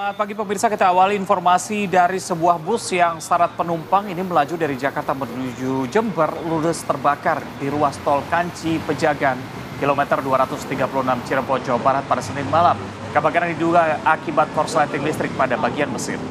Selamat pagi pemirsa, kita awali informasi dari sebuah bus yang syarat penumpang ini melaju dari Jakarta menuju Jember ludes terbakar di ruas tol Kanci Pejagan, kilometer 236 Cirebon, Jawa Barat pada Senin malam. Kebakaran diduga akibat korsleting listrik pada bagian mesin.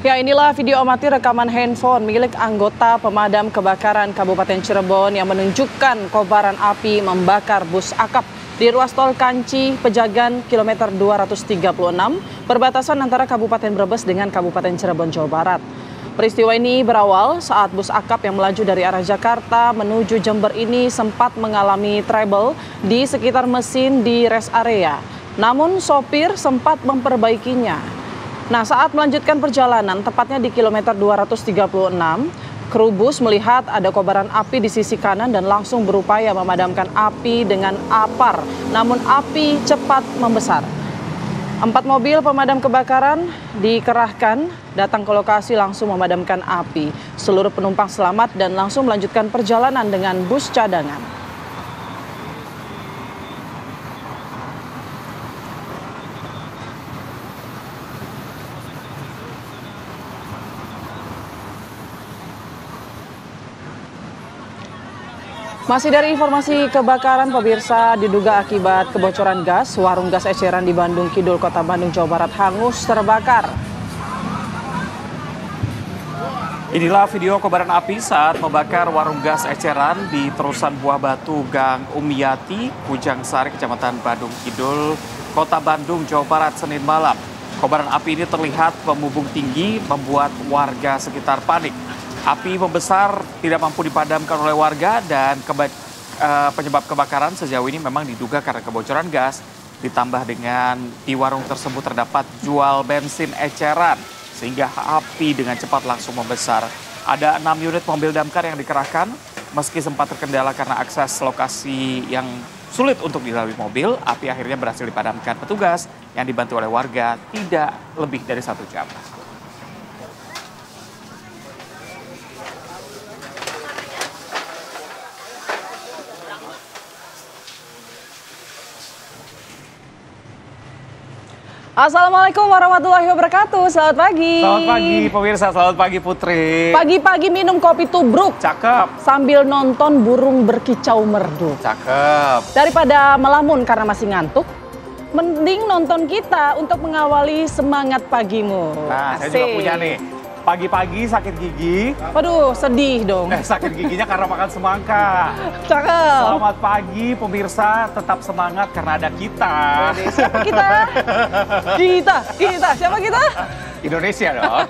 Ya, inilah video amatir rekaman handphone milik anggota pemadam kebakaran Kabupaten Cirebon yang menunjukkan kobaran api membakar bus akap di ruas tol Kanci Pejagan kilometer 236 perbatasan antara Kabupaten Brebes dengan Kabupaten Cirebon, Jawa Barat. Peristiwa ini berawal saat bus akap yang melaju dari arah Jakarta menuju Jember ini sempat mengalami trouble di sekitar mesin di rest area. Namun sopir sempat memperbaikinya. Nah, saat melanjutkan perjalanan, tepatnya di kilometer 236, kru bus melihat ada kobaran api di sisi kanan dan langsung berupaya memadamkan api dengan apar. Namun api cepat membesar. 4 mobil pemadam kebakaran dikerahkan datang ke lokasi langsung memadamkan api. Seluruh penumpang selamat dan langsung melanjutkan perjalanan dengan bus cadangan. Masih dari informasi kebakaran, pemirsa, diduga akibat kebocoran gas, warung gas eceran di Bandung Kidul, Kota Bandung, Jawa Barat hangus terbakar. Inilah video kobaran api saat membakar warung gas eceran di terusan Buah Batu, Gang Umiyati, Kujang Sari, Kecamatan Bandung Kidul, Kota Bandung, Jawa Barat, Senin malam. Kobaran api ini terlihat membumbung tinggi, membuat warga sekitar panik. Api membesar tidak mampu dipadamkan oleh warga dan penyebab kebakaran sejauh ini memang diduga karena kebocoran gas, ditambah dengan di warung tersebut terdapat jual bensin eceran sehingga api dengan cepat langsung membesar. Ada 6 unit mobil damkar yang dikerahkan meski sempat terkendala karena akses lokasi yang sulit untuk dilalui mobil, api akhirnya berhasil dipadamkan petugas yang dibantu oleh warga tidak lebih dari 1 jam. Assalamualaikum warahmatullahi wabarakatuh. Selamat pagi. Selamat pagi pemirsa, selamat pagi Putri. Pagi-pagi minum kopi tubruk. Cakep. Sambil nonton burung berkicau merdu. Cakep. Daripada melamun karena masih ngantuk, mending nonton kita untuk mengawali semangat pagimu. Nah, Asik. saya juga punya nih. Pagi-pagi sakit gigi. Waduh, sedih dong. Sakit giginya karena makan semangka. Cakep. Selamat pagi pemirsa, tetap semangat karena ada kita. Siapa kita? Kita. Siapa kita? Indonesia dong.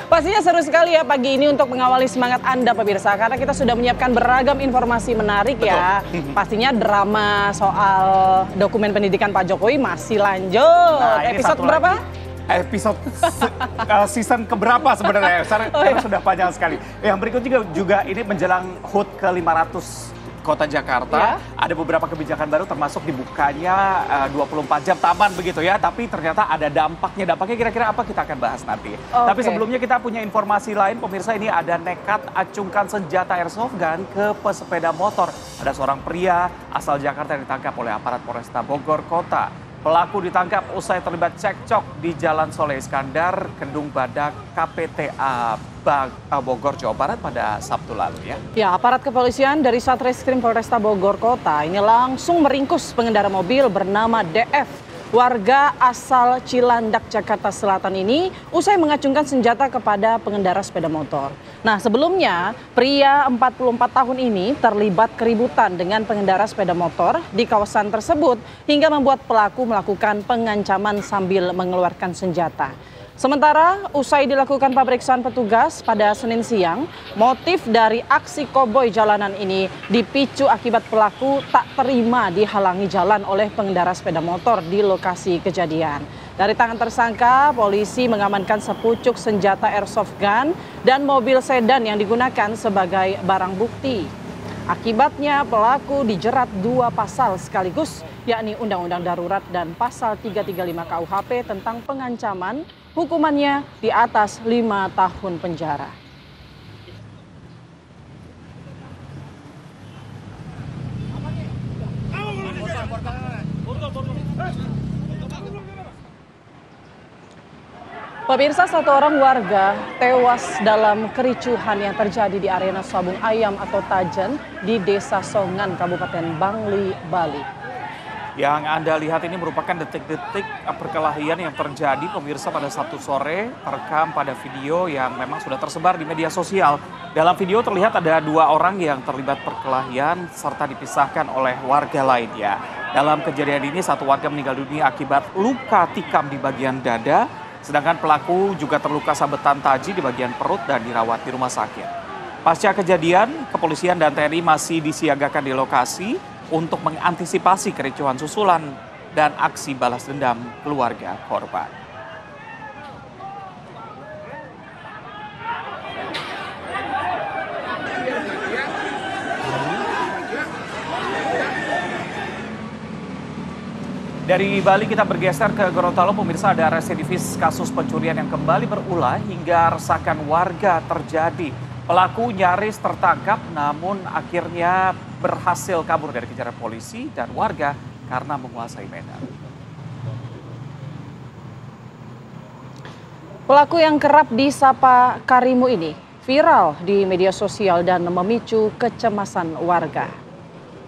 Pastinya seru sekali ya pagi ini untuk mengawali semangat Anda pemirsa. Karena kita sudah menyiapkan beragam informasi menarik. Betul. Ya. Pastinya drama soal dokumen pendidikan Pak Jokowi masih lanjut. Nah, episode berapa? Episode season keberapa sebenarnya? Karena sudah panjang sekali. Yang berikut juga ini menjelang HUT ke-500 Kota Jakarta. Ya. Ada beberapa kebijakan baru termasuk dibukanya 24 jam taman begitu ya. Tapi ternyata ada dampaknya. Dampaknya kira-kira apa kita akan bahas nanti. Tapi sebelumnya kita punya informasi lain. Pemirsa, ini ada nekat acungkan senjata airsoft gun ke pesepeda motor. Ada seorang pria asal Jakarta yang ditangkap oleh aparat Polresta Bogor Kota. Pelaku ditangkap usai terlibat cekcok di Jalan Soleh Iskandar, Kedung Badak, KPTA Bogor, Jawa Barat pada Sabtu lalu ya. Ya, aparat kepolisian dari Satreskrim Polresta Bogor Kota ini langsung meringkus pengendara mobil bernama DF. Warga asal Cilandak, Jakarta Selatan ini usai mengacungkan senjata kepada pengendara sepeda motor. Nah, sebelumnya pria 44 tahun ini terlibat keributan dengan pengendara sepeda motor di kawasan tersebut hingga membuat pelaku melakukan pengancaman sambil mengeluarkan senjata. Sementara usai dilakukan pemeriksaan petugas pada Senin siang, motif dari aksi koboi jalanan ini dipicu akibat pelaku tak terima dihalangi jalan oleh pengendara sepeda motor di lokasi kejadian. Dari tangan tersangka, polisi mengamankan sepucuk senjata airsoft gun dan mobil sedan yang digunakan sebagai barang bukti. Akibatnya pelaku dijerat 2 pasal sekaligus, yakni Undang-Undang Darurat dan Pasal 335 KUHP tentang pengancaman, hukumannya di atas 5 tahun penjara. Pemirsa, 1 orang warga tewas dalam kericuhan yang terjadi di arena sabung ayam atau Tajen di Desa Songan, Kabupaten Bangli, Bali. Yang Anda lihat ini merupakan detik-detik perkelahian yang terjadi pemirsa pada Sabtu sore, terekam pada video yang memang sudah tersebar di media sosial. Dalam video terlihat ada 2 orang yang terlibat perkelahian serta dipisahkan oleh warga lainnya. Dalam kejadian ini 1 warga meninggal dunia akibat luka tikam di bagian dada, sedangkan pelaku juga terluka sabetan taji di bagian perut dan dirawat di rumah sakit. Pasca kejadian, kepolisian dan TNI masih disiagakan di lokasi untuk mengantisipasi kericuhan susulan dan aksi balas dendam keluarga korban. Dari Bali kita bergeser ke Gorontalo, pemirsa, ada residivis kasus pencurian yang kembali berulah hingga resakan warga terjadi. Pelaku nyaris tertangkap namun akhirnya berhasil kabur dari kejaran polisi dan warga karena menguasai medan. Pelaku yang kerap disapa Karimu ini viral di media sosial dan memicu kecemasan warga.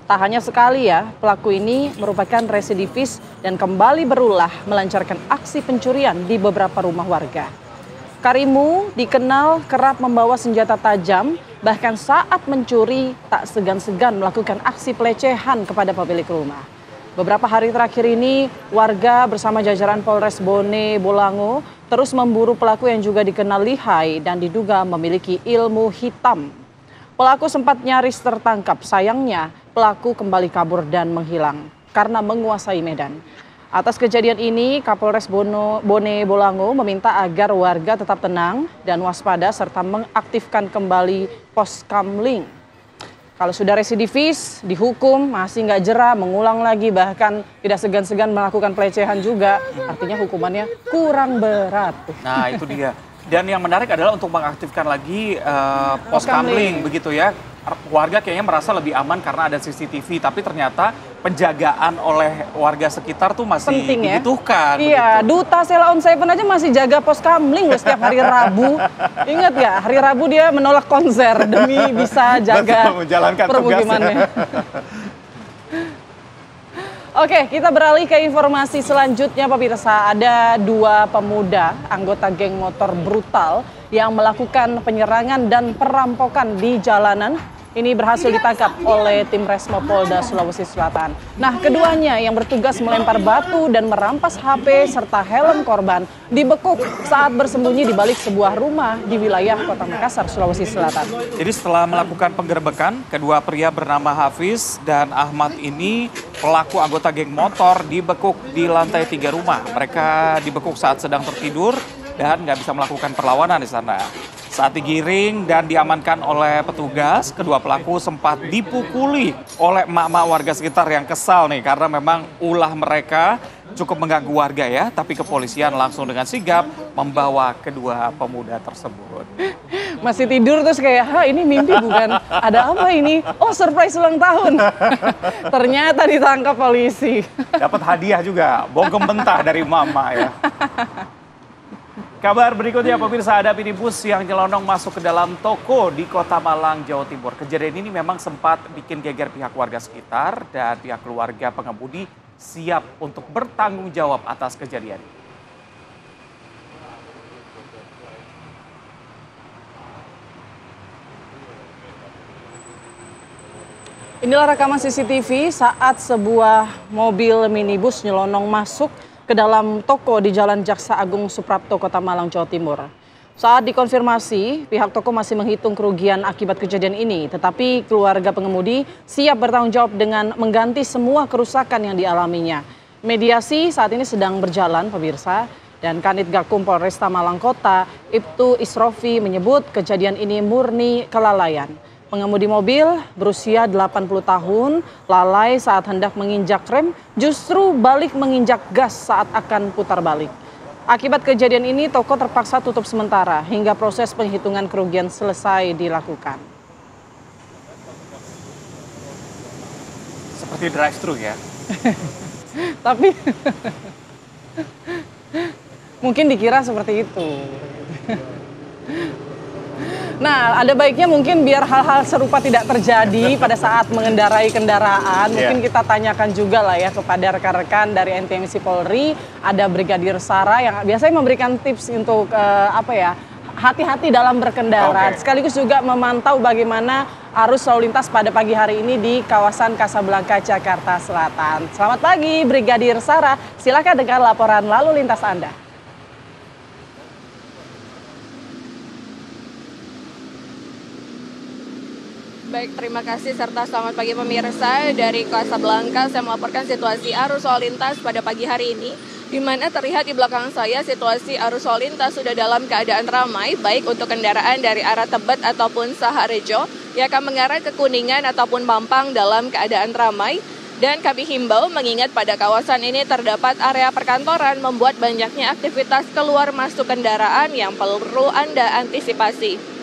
Tak hanya sekali ya, pelaku ini merupakan residivis dan kembali berulah melancarkan aksi pencurian di beberapa rumah warga. Karimu dikenal kerap membawa senjata tajam, bahkan saat mencuri tak segan-segan melakukan aksi pelecehan kepada pemilik rumah. Beberapa hari terakhir ini, warga bersama jajaran Polres Bone Bolango terus memburu pelaku yang juga dikenal lihai dan diduga memiliki ilmu hitam. Pelaku sempat nyaris tertangkap, sayangnya pelaku kembali kabur dan menghilang karena menguasai medan. Atas kejadian ini, Kapolres Bone Bolango meminta agar warga tetap tenang dan waspada serta mengaktifkan kembali pos kamling. Kalau sudah residivis, dihukum, masih nggak jera, mengulang lagi, bahkan tidak segan-segan melakukan pelecehan juga, artinya hukumannya kurang berat. Nah itu dia. Dan yang menarik adalah untuk mengaktifkan lagi pos kamling begitu ya. Warga kayaknya merasa lebih aman karena ada CCTV, tapi ternyata penjagaan oleh warga sekitar tuh masih penting, dibutuhkan. Iya, begitu. Duta Sela on Seven aja masih jaga pos kamling loh setiap hari Rabu. Ingat ya, hari Rabu dia menolak konser demi bisa jaga permukimannya. Oke, kita beralih ke informasi selanjutnya, pemirsa. Ada 2 pemuda anggota geng motor brutal yang melakukan penyerangan dan perampokan di jalanan. Ini berhasil ditangkap oleh tim Resmo Polda Sulawesi Selatan. Nah, keduanya yang bertugas melempar batu dan merampas HP serta helm korban dibekuk saat bersembunyi di balik sebuah rumah di wilayah Kota Makassar, Sulawesi Selatan. Jadi setelah melakukan penggerbekan, kedua pria bernama Hafiz dan Ahmad ini pelaku anggota geng motor dibekuk di lantai 3 rumah. Mereka dibekuk saat sedang tertidur dan nggak bisa melakukan perlawanan di sana. Saat digiring dan diamankan oleh petugas, kedua pelaku sempat dipukuli oleh emak-emak warga sekitar yang kesal nih karena memang ulah mereka cukup mengganggu warga ya. Tapi kepolisian langsung dengan sigap membawa kedua pemuda tersebut. Masih tidur terus kayak, ini mimpi bukan? Ada apa ini? Oh, surprise ulang tahun. Ternyata ditangkap polisi. Dapat hadiah juga, bogem mentah dari mama ya. Kabar berikutnya, pemirsa, ada minibus yang nyelonong masuk ke dalam toko di Kota Malang, Jawa Timur. Kejadian ini memang sempat bikin geger pihak warga sekitar dan pihak keluarga pengemudi siap untuk bertanggung jawab atas kejadian ini. Inilah rekaman CCTV saat sebuah mobil minibus nyelonong masuk ke dalam toko di Jalan Jaksa Agung Suprapto, Kota Malang, Jawa Timur. Saat dikonfirmasi, pihak toko masih menghitung kerugian akibat kejadian ini, tetapi keluarga pengemudi siap bertanggung jawab dengan mengganti semua kerusakan yang dialaminya. Mediasi saat ini sedang berjalan, pemirsa, dan Kanit Gakum Polresta Malang Kota, Ibtu Isrofi menyebut kejadian ini murni kelalaian. Pengemudi mobil berusia 80 tahun lalai saat hendak menginjak rem, justru balik menginjak gas saat akan putar balik. Akibat kejadian ini, toko terpaksa tutup sementara hingga proses penghitungan kerugian selesai dilakukan. Seperti drive-thru ya? Tapi mungkin dikira seperti itu. Nah, ada baiknya mungkin biar hal-hal serupa tidak terjadi pada saat mengendarai kendaraan. Mungkin kita tanyakan juga lah ya kepada rekan-rekan dari NTMC Polri. Ada Brigadir Sara yang biasanya memberikan tips untuk hati-hati dalam berkendara. Sekaligus juga memantau bagaimana arus lalu lintas pada pagi hari ini di kawasan Kasablanka, Jakarta Selatan. Selamat pagi Brigadir Sara, silakan dengan laporan lalu lintas Anda. Baik, terima kasih serta selamat pagi pemirsa. Dari Kasablanka saya melaporkan situasi arus lalu lintas pada pagi hari ini, di mana terlihat di belakang saya situasi arus lalu lintas sudah dalam keadaan ramai, baik untuk kendaraan dari arah Tebet ataupun Saharejo yang akan mengarah ke Kuningan ataupun Mampang dalam keadaan ramai. Dan kami himbau mengingat pada kawasan ini terdapat area perkantoran, membuat banyaknya aktivitas keluar masuk kendaraan yang perlu Anda antisipasi.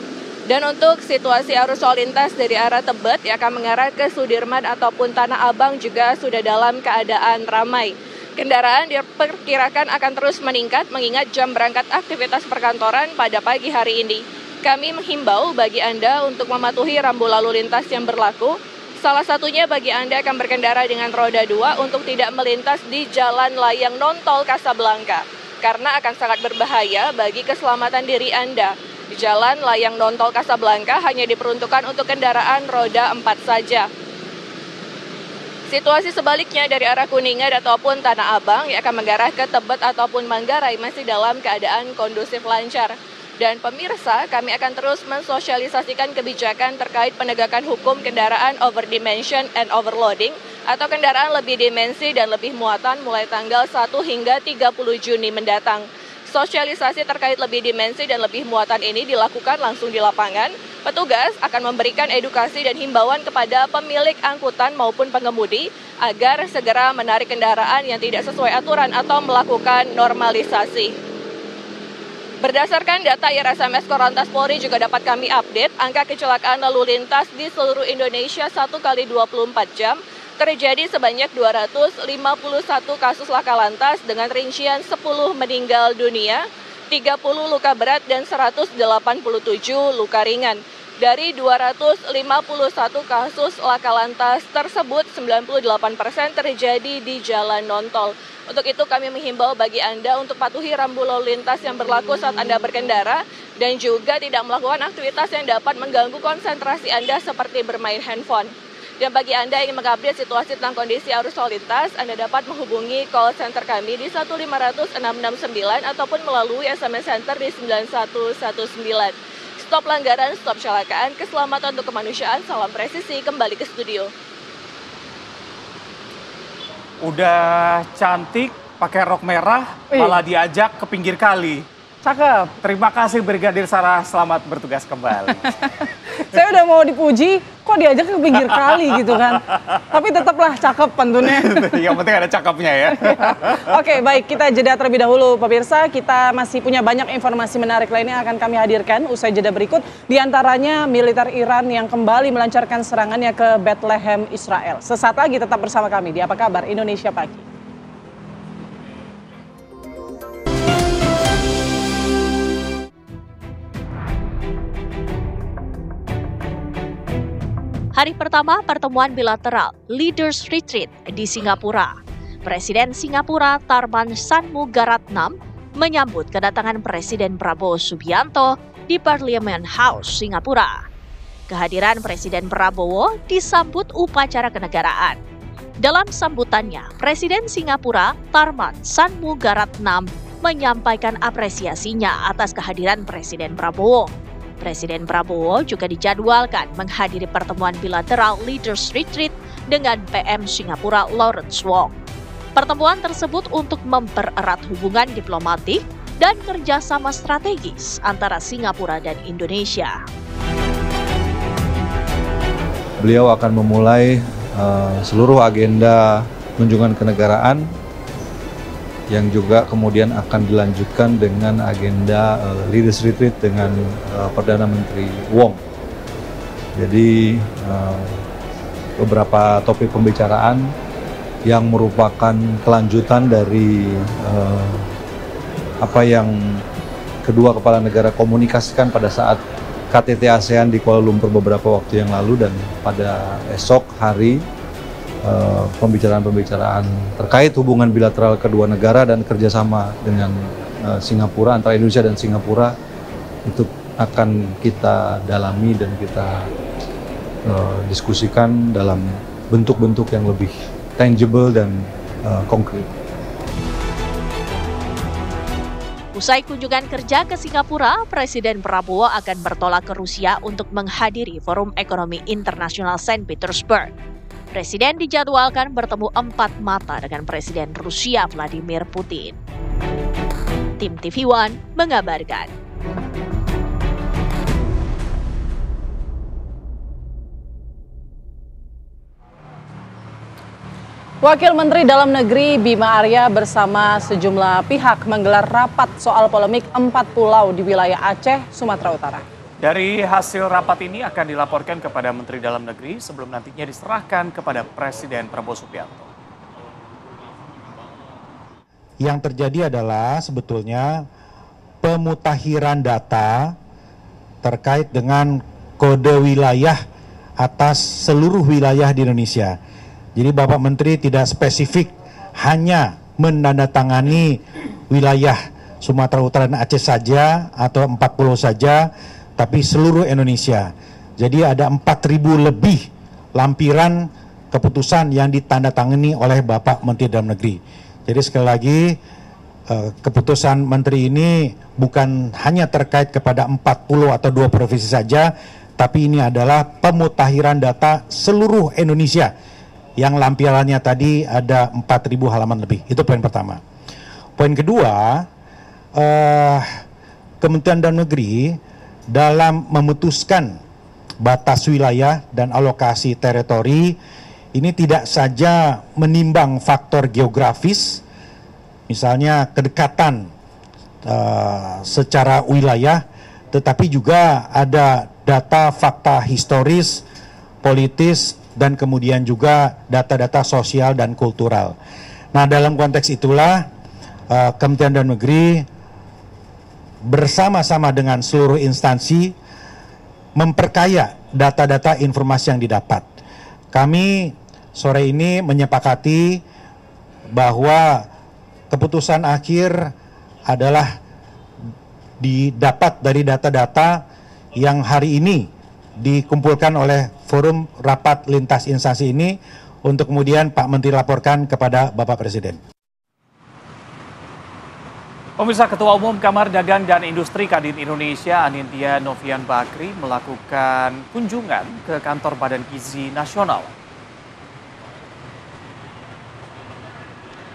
Dan untuk situasi arus lalu lintas dari arah Tebet yang akan mengarah ke Sudirman ataupun Tanah Abang juga sudah dalam keadaan ramai. Kendaraan diperkirakan akan terus meningkat mengingat jam berangkat aktivitas perkantoran pada pagi hari ini. Kami menghimbau bagi Anda untuk mematuhi rambu lalu lintas yang berlaku. Salah satunya bagi Anda yang akan berkendara dengan roda 2 untuk tidak melintas di jalan layang non-tol Kasablanka, karena akan sangat berbahaya bagi keselamatan diri Anda. Jalan layang non-tol Kasablanka hanya diperuntukkan untuk kendaraan roda 4 saja. Situasi sebaliknya dari arah Kuningan ataupun Tanah Abang yang akan mengarah ke Tebet ataupun Manggarai masih dalam keadaan kondusif lancar. Dan pemirsa, kami akan terus mensosialisasikan kebijakan terkait penegakan hukum kendaraan overdimension and overloading atau kendaraan lebih dimensi dan lebih muatan mulai tanggal 1 hingga 30 Juni mendatang. Sosialisasi terkait lebih dimensi dan lebih muatan ini dilakukan langsung di lapangan. Petugas akan memberikan edukasi dan himbauan kepada pemilik angkutan maupun pengemudi agar segera menarik kendaraan yang tidak sesuai aturan atau melakukan normalisasi. Berdasarkan data IRSMS Korlantas Polri juga dapat kami update angka kecelakaan lalu lintas di seluruh Indonesia 1 kali 24 jam. Terjadi sebanyak 251 kasus laka lantas dengan rincian 10 meninggal dunia, 30 luka berat dan 187 luka ringan. Dari 251 kasus laka lantas tersebut, 98% terjadi di jalan non-tol. Untuk itu kami menghimbau bagi Anda untuk patuhi rambu lalu lintas yang berlaku saat Anda berkendara dan juga tidak melakukan aktivitas yang dapat mengganggu konsentrasi Anda seperti bermain handphone. Dan bagi Anda yang ingin mengupdate situasi tentang kondisi arus lalu lintas, Anda dapat menghubungi call center kami di 1500669 ataupun melalui SMS center di 9119. Stop pelanggaran, stop kecelakaan, keselamatan untuk kemanusiaan, salam presisi, kembali ke studio. Udah cantik, pakai rok merah, malah diajak ke pinggir kali. Cakep. Terima kasih Brigadir Sara, selamat bertugas kembali. Saya udah mau dipuji, kok diajak ke pinggir kali gitu kan. Tapi tetaplah cakep tentunya. Yang penting ada cakepnya ya. Oke, baik, kita jeda terlebih dahulu pemirsa. Kita masih punya banyak informasi menarik lainnya yang akan kami hadirkan usai jeda berikut. Di antaranya militer Iran yang kembali melancarkan serangannya ke Bethlehem, Israel. Sesaat lagi tetap bersama kami di Apa Kabar Indonesia Pagi. Hari pertama pertemuan bilateral Leaders Retreat di Singapura. Presiden Singapura Tharman Shanmugaratnam menyambut kedatangan Presiden Prabowo Subianto di Parliament House, Singapura. Kehadiran Presiden Prabowo disambut upacara kenegaraan. Dalam sambutannya, Presiden Singapura Tharman Shanmugaratnam menyampaikan apresiasinya atas kehadiran Presiden Prabowo. Presiden Prabowo juga dijadwalkan menghadiri pertemuan bilateral Leaders Retreat dengan PM Singapura Lawrence Wong. Pertemuan tersebut untuk mempererat hubungan diplomatik dan kerjasama strategis antara Singapura dan Indonesia. beliau akan memulai seluruh agenda kunjungan kenegaraan yang juga kemudian akan dilanjutkan dengan agenda Leaders Retreat dengan Perdana Menteri Wong. Jadi beberapa topik pembicaraan yang merupakan kelanjutan dari apa yang kedua kepala negara komunikasikan pada saat KTT ASEAN di Kuala Lumpur beberapa waktu yang lalu, dan pada esok hari pembicaraan-pembicaraan terkait hubungan bilateral kedua negara dan kerjasama dengan Singapura, antara Indonesia dan Singapura, itu akan kita dalami dan kita diskusikan dalam bentuk-bentuk yang lebih tangible dan konkret. Usai kunjungan kerja ke Singapura, Presiden Prabowo akan bertolak ke Rusia untuk menghadiri Forum Ekonomi Internasional Saint Petersburg. Presiden dijadwalkan bertemu 4 mata dengan Presiden Rusia Vladimir Putin. Tim TV One mengabarkan. Wakil Menteri Dalam Negeri Bima Arya bersama sejumlah pihak menggelar rapat soal polemik 4 pulau di wilayah Aceh, Sumatera Utara. Dari hasil rapat ini akan dilaporkan kepada Menteri Dalam Negeri sebelum nantinya diserahkan kepada Presiden Prabowo Subianto. Yang terjadi adalah sebetulnya pemutakhiran data terkait dengan kode wilayah atas seluruh wilayah di Indonesia. Jadi Bapak Menteri tidak spesifik hanya menandatangani wilayah Sumatera Utara dan Aceh saja atau 4 pulau saja, tapi seluruh Indonesia. Jadi ada 4.000 lebih lampiran keputusan yang ditandatangani oleh Bapak Menteri Dalam Negeri. Jadi sekali lagi keputusan Menteri ini bukan hanya terkait kepada 4 pulau atau 2 provinsi saja, tapi ini adalah pemutakhiran data seluruh Indonesia yang lampirannya tadi ada 4.000 halaman lebih. Itu poin pertama. Poin kedua, Kementerian Dalam Negeri dalam memutuskan batas wilayah dan alokasi teritori ini tidak saja menimbang faktor geografis, misalnya kedekatan secara wilayah, tetapi juga ada data fakta historis, politis, dan kemudian juga data-data sosial dan kultural. Nah, dalam konteks itulah Kementerian Dalam Negeri bersama-sama dengan seluruh instansi memperkaya data-data informasi yang didapat. Kami sore ini menyepakati bahwa keputusan akhir adalah didapat dari data-data yang hari ini dikumpulkan oleh forum rapat lintas instansi ini untuk kemudian Pak Menteri laporkan kepada Bapak Presiden. Pemirsa, Ketua Umum Kamar Dagang dan Industri Kadin Indonesia Anindya Novian Bakri melakukan kunjungan ke kantor Badan Gizi Nasional.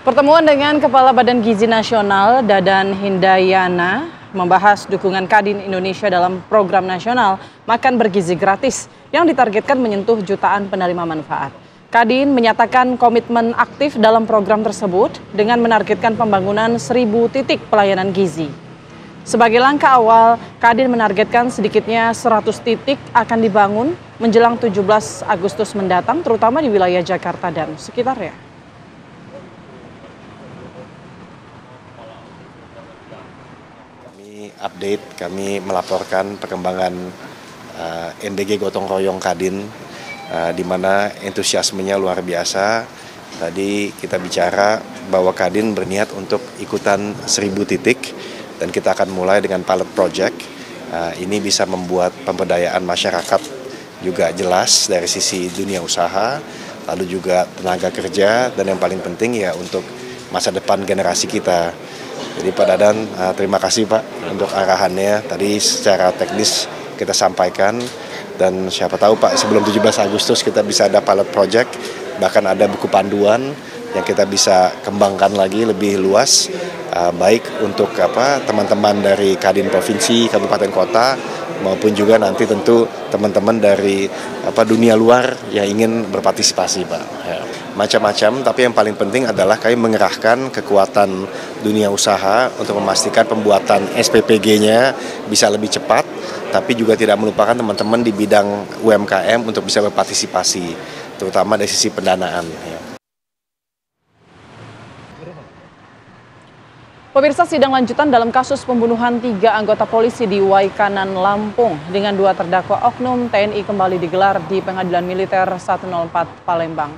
Pertemuan dengan Kepala Badan Gizi Nasional Dadan Hindayana membahas dukungan Kadin Indonesia dalam program nasional Makan Bergizi Gratis yang ditargetkan menyentuh jutaan penerima manfaat. Kadin menyatakan komitmen aktif dalam program tersebut dengan menargetkan pembangunan 1.000 titik pelayanan gizi. Sebagai langkah awal, Kadin menargetkan sedikitnya 100 titik akan dibangun menjelang 17 Agustus mendatang, terutama di wilayah Jakarta dan sekitarnya. Update, kami melaporkan perkembangan NDG Gotong Royong Kadin, di mana entusiasmenya luar biasa. Tadi kita bicara bahwa Kadin berniat untuk ikutan 1.000 titik, dan kita akan mulai dengan pilot project. Ini bisa membuat pemberdayaan masyarakat juga jelas dari sisi dunia usaha, lalu juga tenaga kerja, dan yang paling penting ya untuk masa depan generasi kita. Jadi Pak Dadan, terima kasih Pak untuk arahannya. Tadi secara teknis kita sampaikan, dan siapa tahu Pak sebelum 17 Agustus kita bisa ada pilot project, bahkan ada buku panduan yang kita bisa kembangkan lagi lebih luas, baik untuk teman-teman dari Kadin Provinsi, Kabupaten Kota, maupun juga nanti tentu teman-teman dari dunia luar yang ingin berpartisipasi, Pak. Ya, macam-macam, tapi yang paling penting adalah kami mengerahkan kekuatan dunia usaha untuk memastikan pembuatan SPPG-nya bisa lebih cepat, tapi juga tidak melupakan teman-teman di bidang UMKM untuk bisa berpartisipasi, terutama dari sisi pendanaan. Ya. Pemirsa, sidang lanjutan dalam kasus pembunuhan 3 anggota polisi di Waikanan, Lampung dengan 2 terdakwa oknum TNI kembali digelar di Pengadilan Militer 104 Palembang.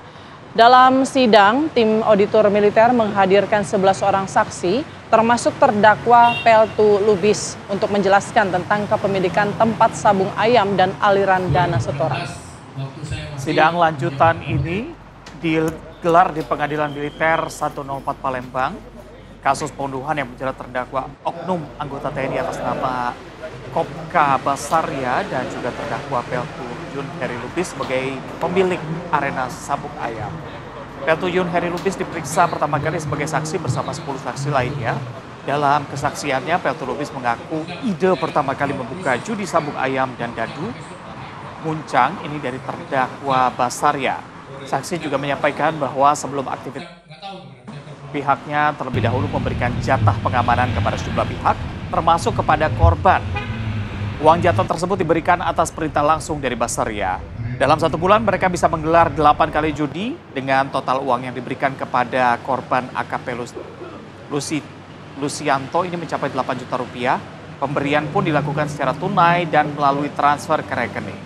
Dalam sidang, tim auditor militer menghadirkan 11 orang saksi, termasuk terdakwa Peltu Lubis, untuk menjelaskan tentang kepemilikan tempat sabung ayam dan aliran dana setoran. Sidang lanjutan ini digelar di Pengadilan Militer 104 Palembang. Kasus pembunuhan yang menjerat terdakwa oknum anggota TNI atas nama Kopka Basaria dan juga terdakwa Peltu Yun Heri Lubis sebagai pemilik arena sabung ayam. Peltu Yun Heri Lubis diperiksa pertama kali sebagai saksi bersama 10 saksi lainnya. Dalam kesaksiannya, Peltu Lubis mengaku ide pertama kali membuka judi sabung ayam dan dadu muncang ini dari terdakwa Basaria. Saksi juga menyampaikan bahwa sebelum aktivitas pihaknya terlebih dahulu memberikan jatah pengamanan kepada sejumlah pihak, termasuk kepada korban. Uang jatah tersebut diberikan atas perintah langsung dari Basaria. Dalam 1 bulan mereka bisa menggelar 8 kali judi dengan total uang yang diberikan kepada korban AKP Lucianto ini mencapai 8 juta rupiah. Pemberian pun dilakukan secara tunai dan melalui transfer ke rekening.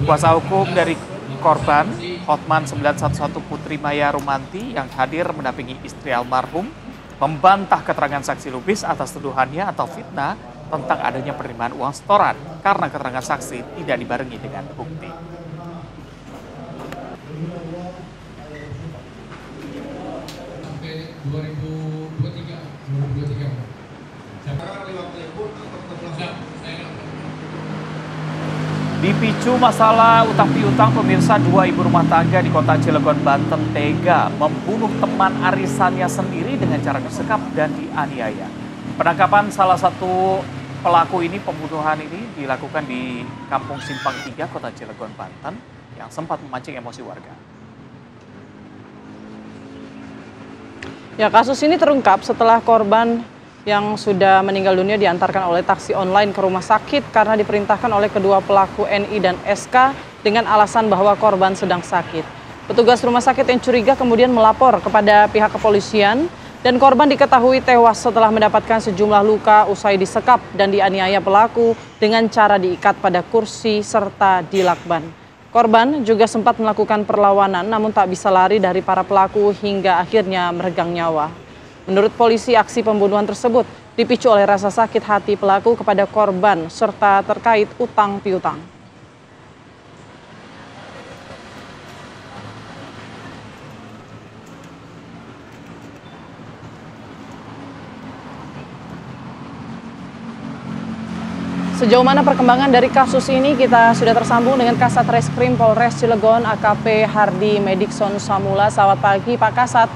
Kuasa hukum dari korban, Hotman 911 Putri Maya Rumanti yang hadir mendampingi istri almarhum, membantah keterangan saksi Lubis atas tuduhannya atau fitnah tentang adanya penerimaan uang setoran karena keterangan saksi tidak dibarengi dengan bukti. Dipicu masalah utang piutang, pemirsa, 2 ibu rumah tangga di kota Cilegon, Banten tega membunuh teman arisannya sendiri dengan cara disekap dan dianiaya. Penangkapan salah satu pelaku ini, pembunuhan ini dilakukan di Kampung Simpang 3, kota Cilegon, Banten, yang sempat memancing emosi warga. Ya, kasus ini terungkap setelah korban yang sudah meninggal dunia diantarkan oleh taksi online ke rumah sakit karena diperintahkan oleh kedua pelaku NI dan SK dengan alasan bahwa korban sedang sakit. Petugas rumah sakit yang curiga kemudian melapor kepada pihak kepolisian dan korban diketahui tewas setelah mendapatkan sejumlah luka usai disekap dan dianiaya pelaku dengan cara diikat pada kursi serta dilakban. Korban juga sempat melakukan perlawanan namun tak bisa lari dari para pelaku hingga akhirnya meregang nyawa. Menurut polisi, aksi pembunuhan tersebut dipicu oleh rasa sakit hati pelaku kepada korban serta terkait utang piutang. Sejauh mana perkembangan dari kasus ini, kita sudah tersambung dengan Kasat Reskrim Polres Cilegon AKP Hardi Medikson Samula. Selamat pagi Pak Kasat.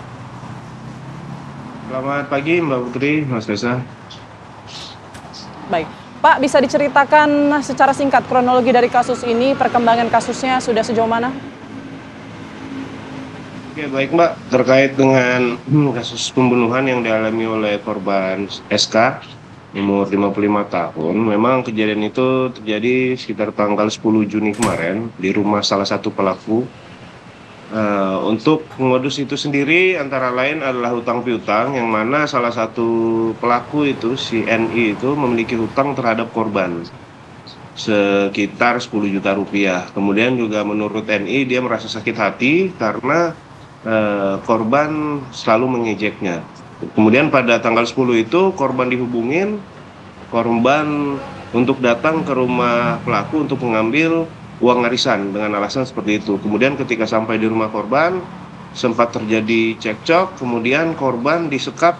Selamat pagi Mbak Putri, Mas Reza. Baik, Pak, bisa diceritakan secara singkat kronologi dari kasus ini, perkembangan kasusnya sudah sejauh mana? Oke, baik Mbak, terkait dengan kasus pembunuhan yang dialami oleh korban SK, umur 55 tahun, memang kejadian itu terjadi sekitar tanggal 10 Juni kemarin di rumah salah satu pelaku. Untuk modus itu sendiri antara lain adalah hutang piutang, yang mana salah satu pelaku itu, si NI itu memiliki hutang terhadap korban sekitar 10 juta rupiah. Kemudian juga menurut NI dia merasa sakit hati karena korban selalu mengejeknya. Kemudian pada tanggal 10 itu korban dihubungin, korban untuk datang ke rumah pelaku untuk mengambil uang arisan dengan alasan seperti itu. Kemudian ketika sampai di rumah korban sempat terjadi cekcok, kemudian korban disekap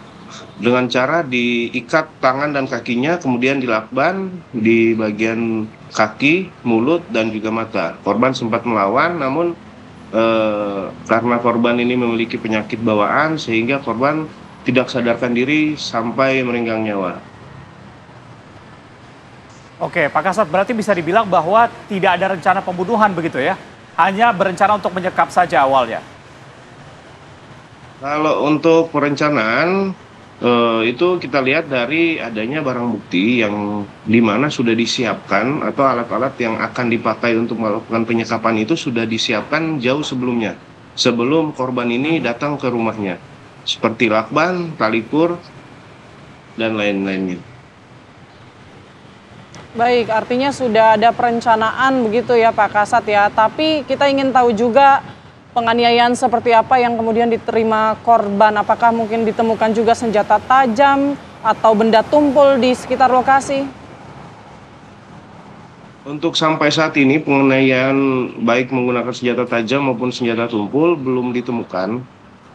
dengan cara diikat tangan dan kakinya, kemudian dilakban di bagian kaki, mulut, dan juga mata. Korban sempat melawan, namun karena korban ini memiliki penyakit bawaan sehingga korban tidak sadarkan diri sampai merenggang nyawa. Oke, Pak Kasat, berarti bisa dibilang bahwa tidak ada rencana pembunuhan begitu ya? Hanya berencana untuk menyekap saja awalnya. Kalau untuk perencanaan, itu kita lihat dari adanya barang bukti yang dimana sudah disiapkan atau alat-alat yang akan dipakai untuk melakukan penyekapan itu sudah disiapkan jauh sebelumnya. Sebelum korban ini datang ke rumahnya. Seperti lakban, tali kur, dan lain-lainnya. Baik, artinya sudah ada perencanaan begitu ya Pak Kasat ya. Tapi kita ingin tahu juga penganiayaan seperti apa yang kemudian diterima korban. Apakah mungkin ditemukan juga senjata tajam atau benda tumpul di sekitar lokasi? Untuk sampai saat ini penganiayaan baik menggunakan senjata tajam maupun senjata tumpul belum ditemukan.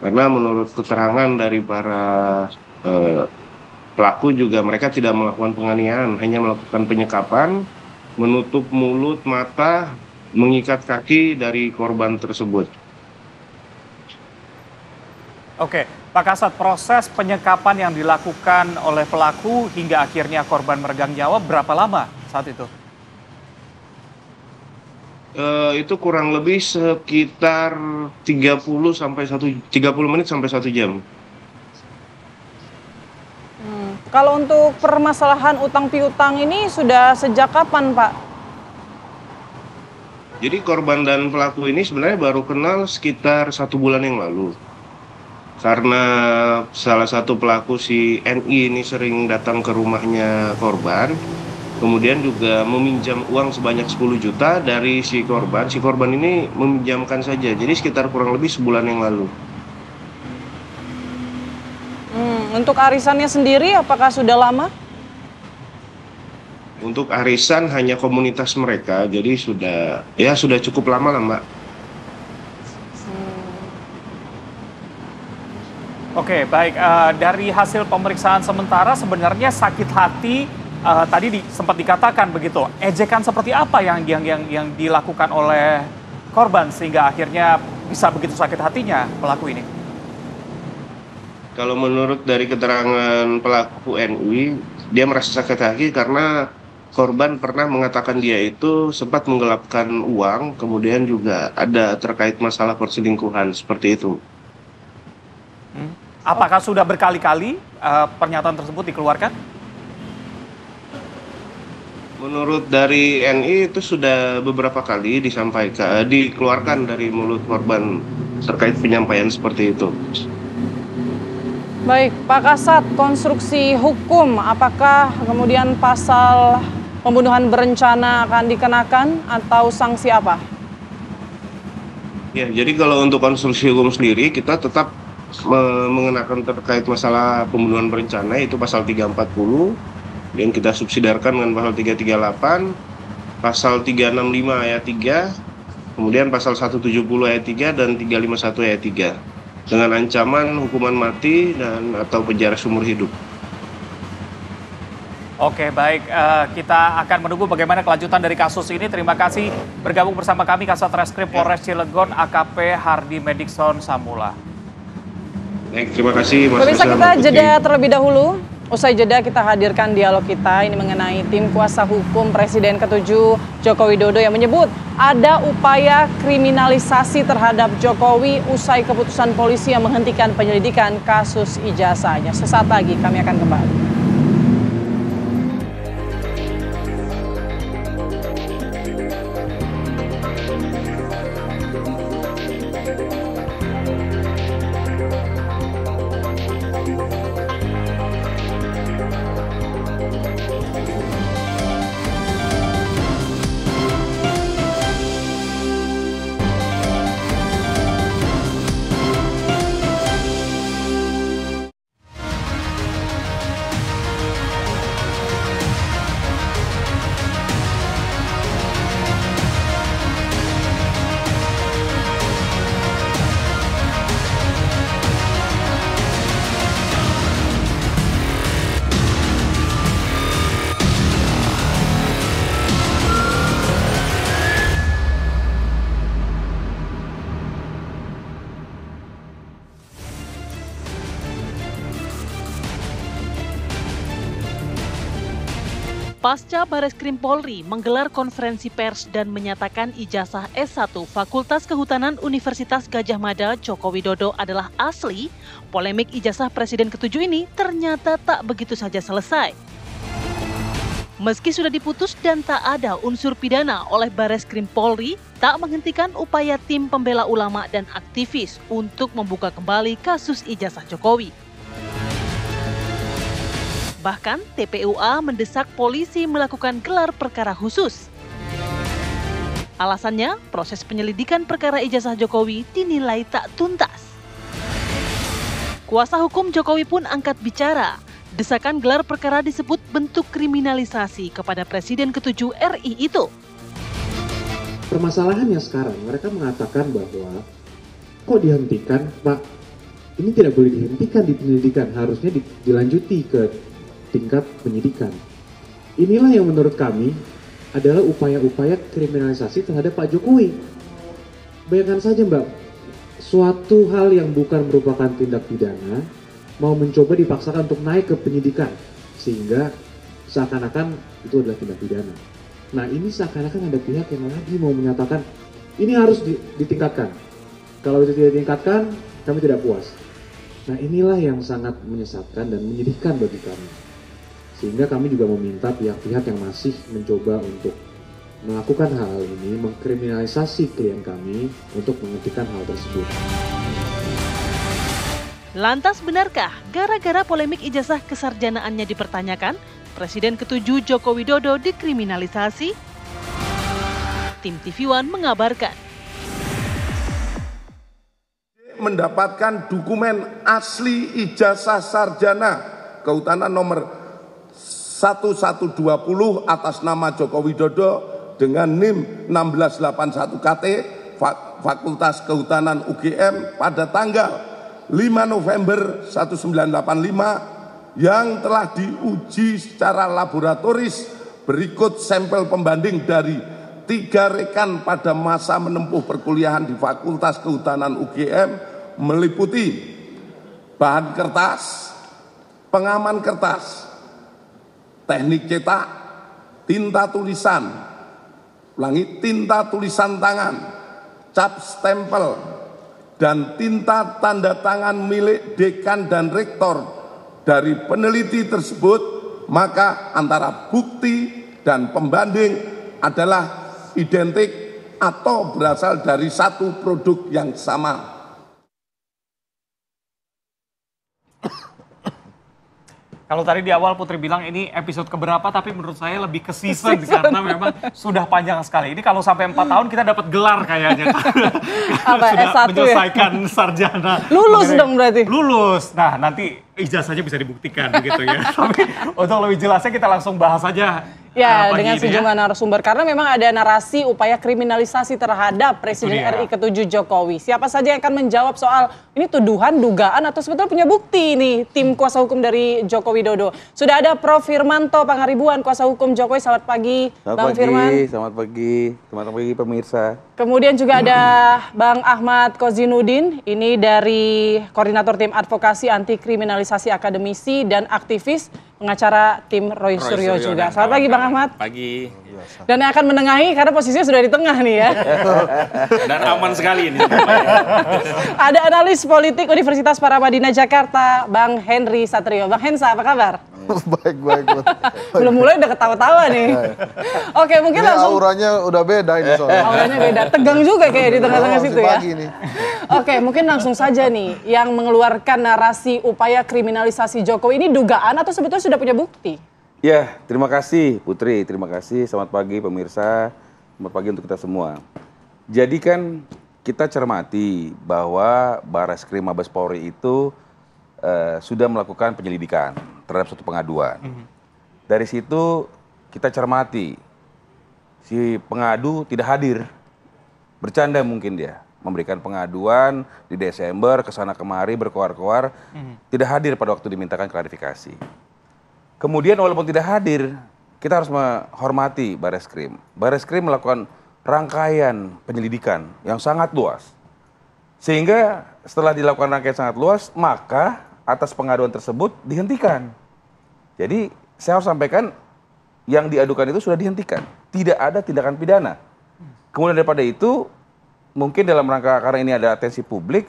Karena menurut keterangan dari para pelaku juga mereka tidak melakukan penganiayaan, hanya melakukan penyekapan, menutup mulut, mata, mengikat kaki dari korban tersebut. Oke, Pak Kasat, proses penyekapan yang dilakukan oleh pelaku hingga akhirnya korban meregang nyawa berapa lama saat itu? Itu kurang lebih sekitar 30 menit sampai 1 jam. Kalau untuk permasalahan utang piutang ini sudah sejak kapan, Pak? Jadi korban dan pelaku ini sebenarnya baru kenal sekitar 1 bulan yang lalu. Karena salah satu pelaku si NI ini sering datang ke rumahnya korban, kemudian juga meminjam uang sebanyak 10 juta dari si korban. Si korban ini meminjamkan saja, jadi sekitar kurang lebih sebulan yang lalu. Untuk arisannya sendiri apakah sudah lama? Untuk arisan hanya komunitas mereka, jadi sudah cukup lama lah, Mbak. Oke, baik. Dari hasil pemeriksaan sementara sebenarnya sakit hati tadi sempat dikatakan begitu. Ejekan seperti apa yang dilakukan oleh korban sehingga akhirnya bisa begitu sakit hatinya pelaku ini? Kalau menurut dari keterangan pelaku NI, dia merasa sakit hati karena korban pernah mengatakan dia itu sempat menggelapkan uang, kemudian juga ada terkait masalah perselingkuhan, seperti itu. Apakah sudah berkali-kali pernyataan tersebut dikeluarkan? Menurut dari NI itu sudah beberapa kali dikeluarkan dari mulut korban terkait penyampaian seperti itu. Baik, Pak Kasat, konstruksi hukum apakah kemudian pasal pembunuhan berencana akan dikenakan atau sanksi apa? Ya, jadi kalau untuk konstruksi hukum sendiri kita tetap mengenakan terkait masalah pembunuhan berencana itu pasal 340 yang kita subsidiarkan dengan pasal 338, pasal 365 ayat 3, kemudian pasal 170 ayat 3 dan 351 ayat 3 dengan ancaman hukuman mati dan atau penjara seumur hidup. Oke, baik. Kita akan menunggu bagaimana kelanjutan dari kasus ini. Terima kasih bergabung bersama kami Kasat Reskrim Polres Cilegon AKP Hardy Medikson Samula. Baik, terima kasih Mas. Pemirsa, kita jeda terlebih dahulu. Usai jeda kita hadirkan dialog kita ini mengenai tim kuasa hukum Presiden ke-7 Joko Widodo yang menyebut ada upaya kriminalisasi terhadap Jokowi usai keputusan polisi yang menghentikan penyelidikan kasus ijazahnya. Sesaat lagi kami akan kembali. Pasca Bareskrim Polri menggelar konferensi pers dan menyatakan ijazah S1 Fakultas Kehutanan Universitas Gadjah Mada Joko Widodo adalah asli, polemik ijazah Presiden ke-7 ini ternyata tak begitu saja selesai. Meski sudah diputus dan tak ada unsur pidana oleh Bareskrim Polri, tak menghentikan upaya tim pembela ulama dan aktivis untuk membuka kembali kasus ijazah Jokowi. Bahkan TPUA mendesak polisi melakukan gelar perkara khusus. Alasannya, proses penyelidikan perkara ijazah Jokowi dinilai tak tuntas. Kuasa hukum Jokowi pun angkat bicara. Desakan gelar perkara disebut bentuk kriminalisasi kepada Presiden ke-7 RI itu. Permasalahannya sekarang, mereka mengatakan bahwa kok dihentikan, Pak? Ini tidak boleh dihentikan di penyelidikan, harusnya dilanjuti ke tingkat penyidikan. Inilah yang menurut kami adalah upaya-upaya kriminalisasi terhadap Pak Jokowi. Bayangkan saja Mbak, suatu hal yang bukan merupakan tindak pidana mau mencoba dipaksakan untuk naik ke penyidikan sehingga seakan-akan itu adalah tindak pidana. Nah ini seakan-akan ada pihak yang lagi mau menyatakan ini harus ditingkatkan. Kalau itu tidak ditingkatkan, kami tidak puas. Nah inilah yang sangat menyesatkan dan menyedihkan bagi kami. Sehingga kami juga meminta pihak-pihak yang masih mencoba untuk melakukan hal ini, mengkriminalisasi klien kami untuk menghentikan hal tersebut. Lantas benarkah gara-gara polemik ijazah kesarjanaannya dipertanyakan, Presiden ke-7 Joko Widodo dikriminalisasi? Tim TV One mengabarkan. Mendapatkan dokumen asli ijazah sarjana Kehutanan nomor 1120 atas nama Joko Widodo dengan NIM 1681KT Fakultas Kehutanan UGM pada tanggal 5 November 1985 yang telah diuji secara laboratoris. Berikut sampel pembanding dari 3 rekan pada masa menempuh perkuliahan di Fakultas Kehutanan UGM meliputi bahan kertas, pengaman kertas, teknik cetak, tinta tulisan, tinta tulisan tangan, cap stempel, dan tinta tanda tangan milik dekan dan rektor dari peneliti tersebut, maka antara bukti dan pembanding adalah identik atau berasal dari satu produk yang sama. Kalau tadi di awal Putri bilang ini episode keberapa, tapi menurut saya lebih ke season karena memang sudah panjang sekali. Ini kalau sampai 4 tahun kita dapat gelar kayaknya. Apa, sudah S1 menyelesaikan sarjana. Lulus dong berarti? Lulus. Nah nanti ijazahnya bisa dibuktikan begitu ya. Tapi untuk lebih jelasnya kita langsung bahas aja. Ya, dengan sejumlah narasumber. Karena memang ada narasi upaya kriminalisasi terhadap Presiden RI ke-7 Jokowi. Siapa saja yang akan menjawab soal ini tuduhan, dugaan, atau sebetulnya punya bukti nih tim kuasa hukum dari Joko Widodo. Sudah ada Prof. Firmanto Pangaribuan, kuasa hukum Jokowi. Selamat pagi, Bang Firman. Selamat pagi pemirsa. Kemudian juga ada Bang Ahmad Kozinudin, ini dari Koordinator Tim Advokasi Anti Kriminalisasi Akademisi dan Aktivis, pengacara tim Roy Suryo juga. Selamat pagi Bang Ahmad. Pagi. Dan yang akan menengahi karena posisinya sudah di tengah nih ya. Dan aman sekali ini. Ada analis politik Universitas Paramadina Jakarta, Bang Henry Satrio. Bang Hensa, apa kabar? Baik. Belum mulai udah ketawa-tawa nih. Oke, mungkin ini langsung. auranya udah beda ini soalnya. Auranya beda, tegang juga kayak di tengah-tengah situ ya. Oke, mungkin langsung saja nih, yang mengeluarkan narasi upaya kriminalisasi Jokowi ini dugaan atau sebetulnya sudah punya bukti? Ya, terima kasih Putri, terima kasih. Selamat pagi pemirsa, selamat pagi untuk kita semua. Jadi kan kita cermati bahwa Bareskrim Mabes Polri itu sudah melakukan penyelidikan terhadap suatu pengaduan. Dari situ kita cermati si pengadu tidak hadir, bercanda mungkin dia, memberikan pengaduan di Desember kesana kemari berkoar-koar, tidak hadir pada waktu dimintakan klarifikasi. Kemudian walaupun tidak hadir, kita harus menghormati Bareskrim. Bareskrim melakukan rangkaian penyelidikan yang sangat luas, sehingga setelah dilakukan rangkaian sangat luas, maka atas pengaduan tersebut dihentikan. Jadi saya harus sampaikan yang diadukan itu sudah dihentikan. Tidak ada tindakan pidana. Kemudian daripada itu, mungkin dalam rangka karena ini ada atensi publik,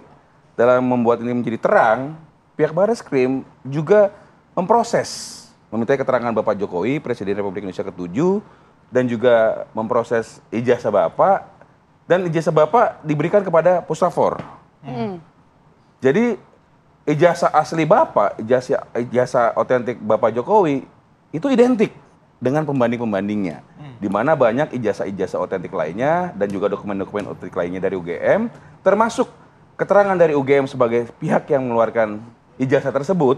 dalam membuat ini menjadi terang, pihak Barreskrim juga memproses, meminta keterangan Bapak Jokowi, Presiden Republik Indonesia ke-7, dan juga memproses ijazah Bapak, dan ijazah Bapak diberikan kepada Puslapfor. Jadi ijazah asli Bapak, ijazah otentik Bapak Jokowi, itu identik dengan pembanding-pembandingnya. Di mana banyak ijazah-ijazah otentik lainnya, dan juga dokumen-dokumen otentik lainnya dari UGM, termasuk keterangan dari UGM sebagai pihak yang mengeluarkan ijazah tersebut,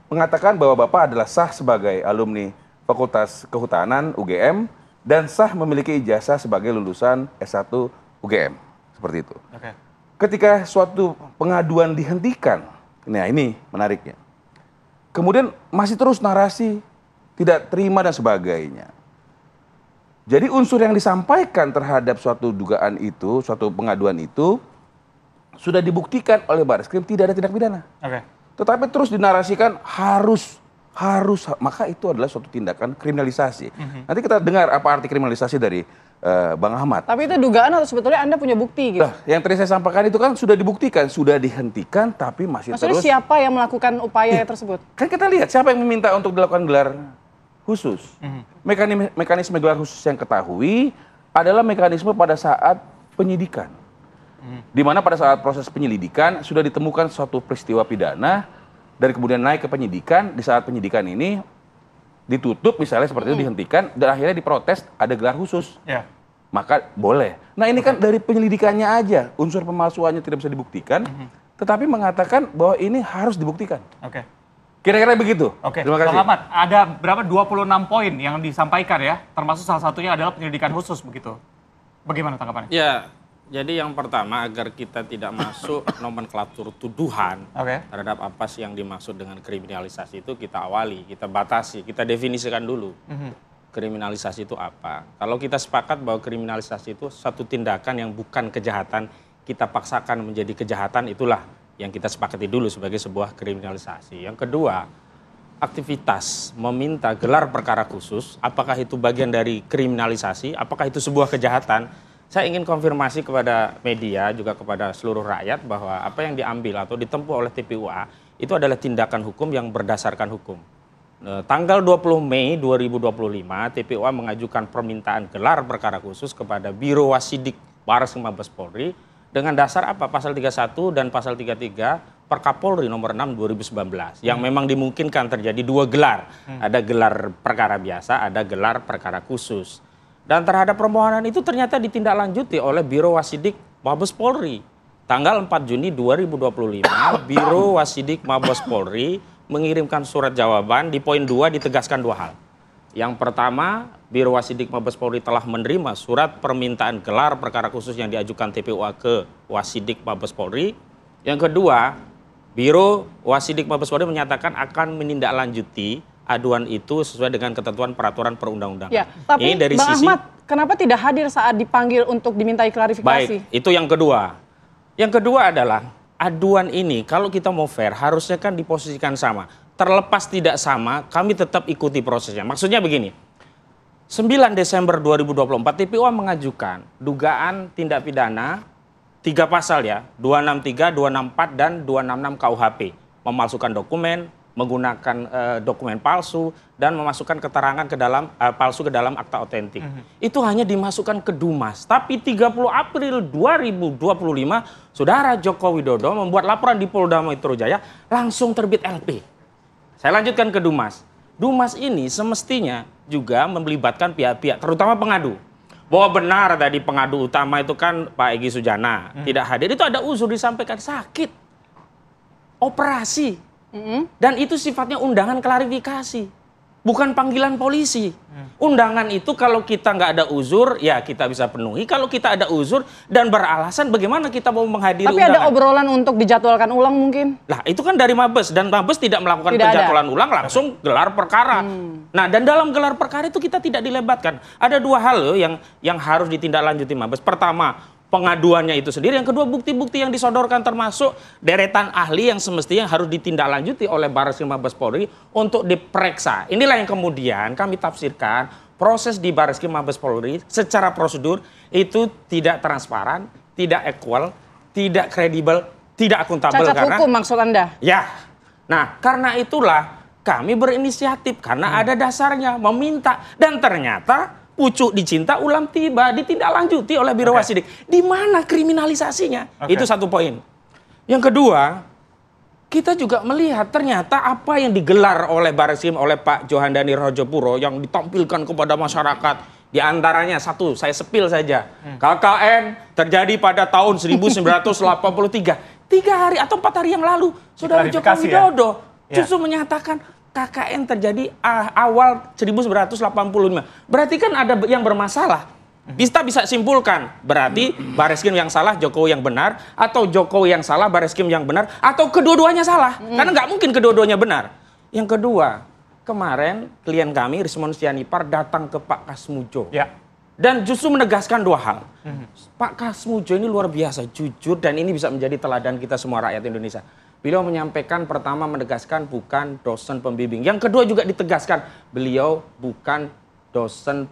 mengatakan bahwa Bapak adalah sah sebagai alumni Fakultas Kehutanan UGM, dan sah memiliki ijazah sebagai lulusan S1 UGM. Seperti itu. Ketika suatu pengaduan dihentikan, nah ini menariknya. Kemudian masih terus narasi, tidak terima dan sebagainya. Jadi unsur yang disampaikan terhadap suatu dugaan itu, suatu pengaduan itu, sudah dibuktikan oleh Barreskrim tidak ada tindak pidana. Tetapi terus dinarasikan harus, maka itu adalah suatu tindakan kriminalisasi. Nanti kita dengar apa arti kriminalisasi dari Bang Ahmad. Tapi itu dugaan atau sebetulnya Anda punya bukti gitu? Nah, yang tadi saya sampaikan itu kan sudah dibuktikan, sudah dihentikan, tapi masih Maksudnya terus. Siapa yang melakukan upaya tersebut? Kan kita lihat siapa yang meminta untuk dilakukan gelar khusus. Mekanisme gelar khusus yang ketahui adalah mekanisme pada saat penyidikan. Di mana pada saat proses penyelidikan sudah ditemukan suatu peristiwa pidana, dan kemudian naik ke penyidikan, di saat penyidikan ini ditutup misalnya seperti itu, dihentikan, dan akhirnya diprotes ada gelar khusus. Maka boleh. Nah ini kan dari penyelidikannya aja, unsur pemalsuannya tidak bisa dibuktikan, tetapi mengatakan bahwa ini harus dibuktikan. Kira-kira begitu. Terima kasih. Bang Ahmad, ada berapa 26 poin yang disampaikan ya, termasuk salah satunya adalah penyelidikan khusus begitu. Bagaimana tanggapannya? Ya, jadi yang pertama agar kita tidak masuk nomenklatur tuduhan terhadap apa sih yang dimaksud dengan kriminalisasi itu kita awali, kita batasi, kita definisikan dulu. Kriminalisasi itu apa? Kalau kita sepakat bahwa kriminalisasi itu satu tindakan yang bukan kejahatan, kita paksakan menjadi kejahatan, itulah yang kita sepakati dulu sebagai sebuah kriminalisasi. Yang kedua, aktivitas meminta gelar perkara khusus, apakah itu bagian dari kriminalisasi, apakah itu sebuah kejahatan? Saya ingin konfirmasi kepada media, juga kepada seluruh rakyat bahwa apa yang diambil atau ditempuh oleh TPUA itu adalah tindakan hukum yang berdasarkan hukum. Tanggal 20 Mei 2025, TPUA mengajukan permintaan gelar perkara khusus kepada Biro Wasidik Barreskrim Mabes Polri dengan dasar apa? Pasal 31 dan pasal 33 Perkapolri nomor 6 2019 yang memang dimungkinkan terjadi dua gelar. Ada gelar perkara biasa, ada gelar perkara khusus. Dan terhadap permohonan itu ternyata ditindaklanjuti oleh Biro Wasidik Mabes Polri. Tanggal 4 Juni 2025, Biro Wasidik Mabes Polri mengirimkan surat jawaban. Di poin 2 ditegaskan dua hal. Yang pertama, Biro Wasidik Mabes Polri telah menerima surat permintaan gelar perkara khusus yang diajukan TPUA ke Wasidik Mabes Polri. Yang kedua, Biro Wasidik Mabes Polri menyatakan akan menindaklanjuti aduan itu sesuai dengan ketentuan peraturan perundang-undangan. Ya, tapi ini dari Bang sisi, Ahmad, kenapa tidak hadir saat dipanggil untuk dimintai klarifikasi? baik, itu yang kedua. Yang kedua adalah aduan ini kalau kita mau fair harusnya kan diposisikan sama. Terlepas tidak sama, kami tetap ikuti prosesnya. Maksudnya begini, 9 Desember 2024 TPUA mengajukan dugaan tindak pidana 3 pasal ya, 263, 264, dan 266 KUHP. Memalsukan dokumen, menggunakan dokumen palsu, dan memasukkan keterangan ke dalam palsu ke dalam akta otentik. Itu hanya dimasukkan ke Dumas. Tapi 30 April 2025, Saudara Joko Widodo membuat laporan di Polda Metro Jaya, langsung terbit LP. Saya lanjutkan ke Dumas. Dumas ini semestinya juga melibatkan pihak-pihak, terutama pengadu. Bahwa benar tadi pengadu utama itu kan Pak Egy Sujana tidak hadir, itu ada unsur disampaikan sakit, operasi. Dan itu sifatnya undangan klarifikasi, bukan panggilan polisi. Undangan itu kalau kita nggak ada uzur, ya kita bisa penuhi. Kalau kita ada uzur dan beralasan, bagaimana kita mau menghadiri Tapi undangan? ada obrolan untuk dijadwalkan ulang mungkin? Lah itu kan dari Mabes, dan Mabes tidak melakukan penjadwalan ulang, langsung gelar perkara. Nah, dan dalam gelar perkara itu kita tidak dilebatkan. Ada dua hal loh yang harus ditindaklanjuti Mabes. Pertama, pengaduannya itu sendiri. Yang kedua, bukti-bukti yang disodorkan termasuk deretan ahli yang semestinya harus ditindaklanjuti oleh Barreskrim Mabes Polri untuk diperiksa. Inilah yang kemudian kami tafsirkan proses di Barreskrim Mabes Polri secara prosedur itu tidak transparan, tidak equal, tidak kredibel, tidak akuntabel. Cacat karena hukum maksud Anda? Ya. Nah, karena itulah kami berinisiatif karena ada dasarnya meminta, dan ternyata pucuk dicinta ulam tiba ditindaklanjuti oleh Biro Wasidik. Di mana kriminalisasinya? Itu satu poin. Yang kedua, kita juga melihat ternyata apa yang digelar oleh Barreskrim oleh Pak Johandani Rajapuro yang ditampilkan kepada masyarakat, di antaranya satu, saya sepil saja. KKN terjadi pada tahun 1983. 3 hari atau 4 hari yang lalu, Saudara Joko Widodo justru menyatakan KKN terjadi awal 1985. Berarti kan ada yang bermasalah. Kita bisa simpulkan, berarti Barreskrim yang salah, Jokowi yang benar, atau Jokowi yang salah, Barreskrim yang benar, atau kedua-duanya salah. Karena nggak mungkin kedua-duanya benar. Yang kedua, kemarin klien kami, Rismon Sianipar, datang ke Pak Kasmujo. Dan justru menegaskan 2 hal. Pak Kasmujo ini luar biasa, jujur, dan ini bisa menjadi teladan kita semua rakyat Indonesia. Beliau menyampaikan, pertama menegaskan bukan dosen pembimbing. Yang kedua juga ditegaskan, beliau bukan dosen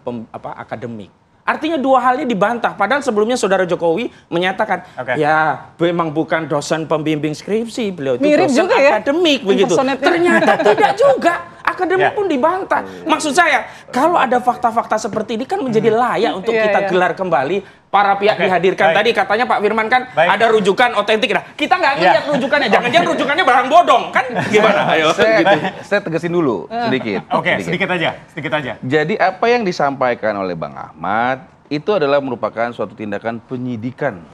akademik. Artinya 2 halnya dibantah. Padahal sebelumnya Saudara Jokowi menyatakan, ya memang bukan dosen pembimbing skripsi, beliau itu mirip dosen juga akademik. Begitu. Ternyata tidak juga. Akademik pun dibantah. Maksud saya, kalau ada fakta-fakta seperti ini kan menjadi layak untuk kita gelar kembali. Para pihak dihadirkan. Tadi katanya Pak Firman kan ada rujukan otentik. Nah, kita nggak lihat rujukannya. Jangan-jangan rujukannya barang bodong. Kan gimana? Ayo. Saya tegasin dulu sedikit. Sedikit aja. Jadi apa yang disampaikan oleh Bang Ahmad itu adalah merupakan suatu tindakan penyidikan.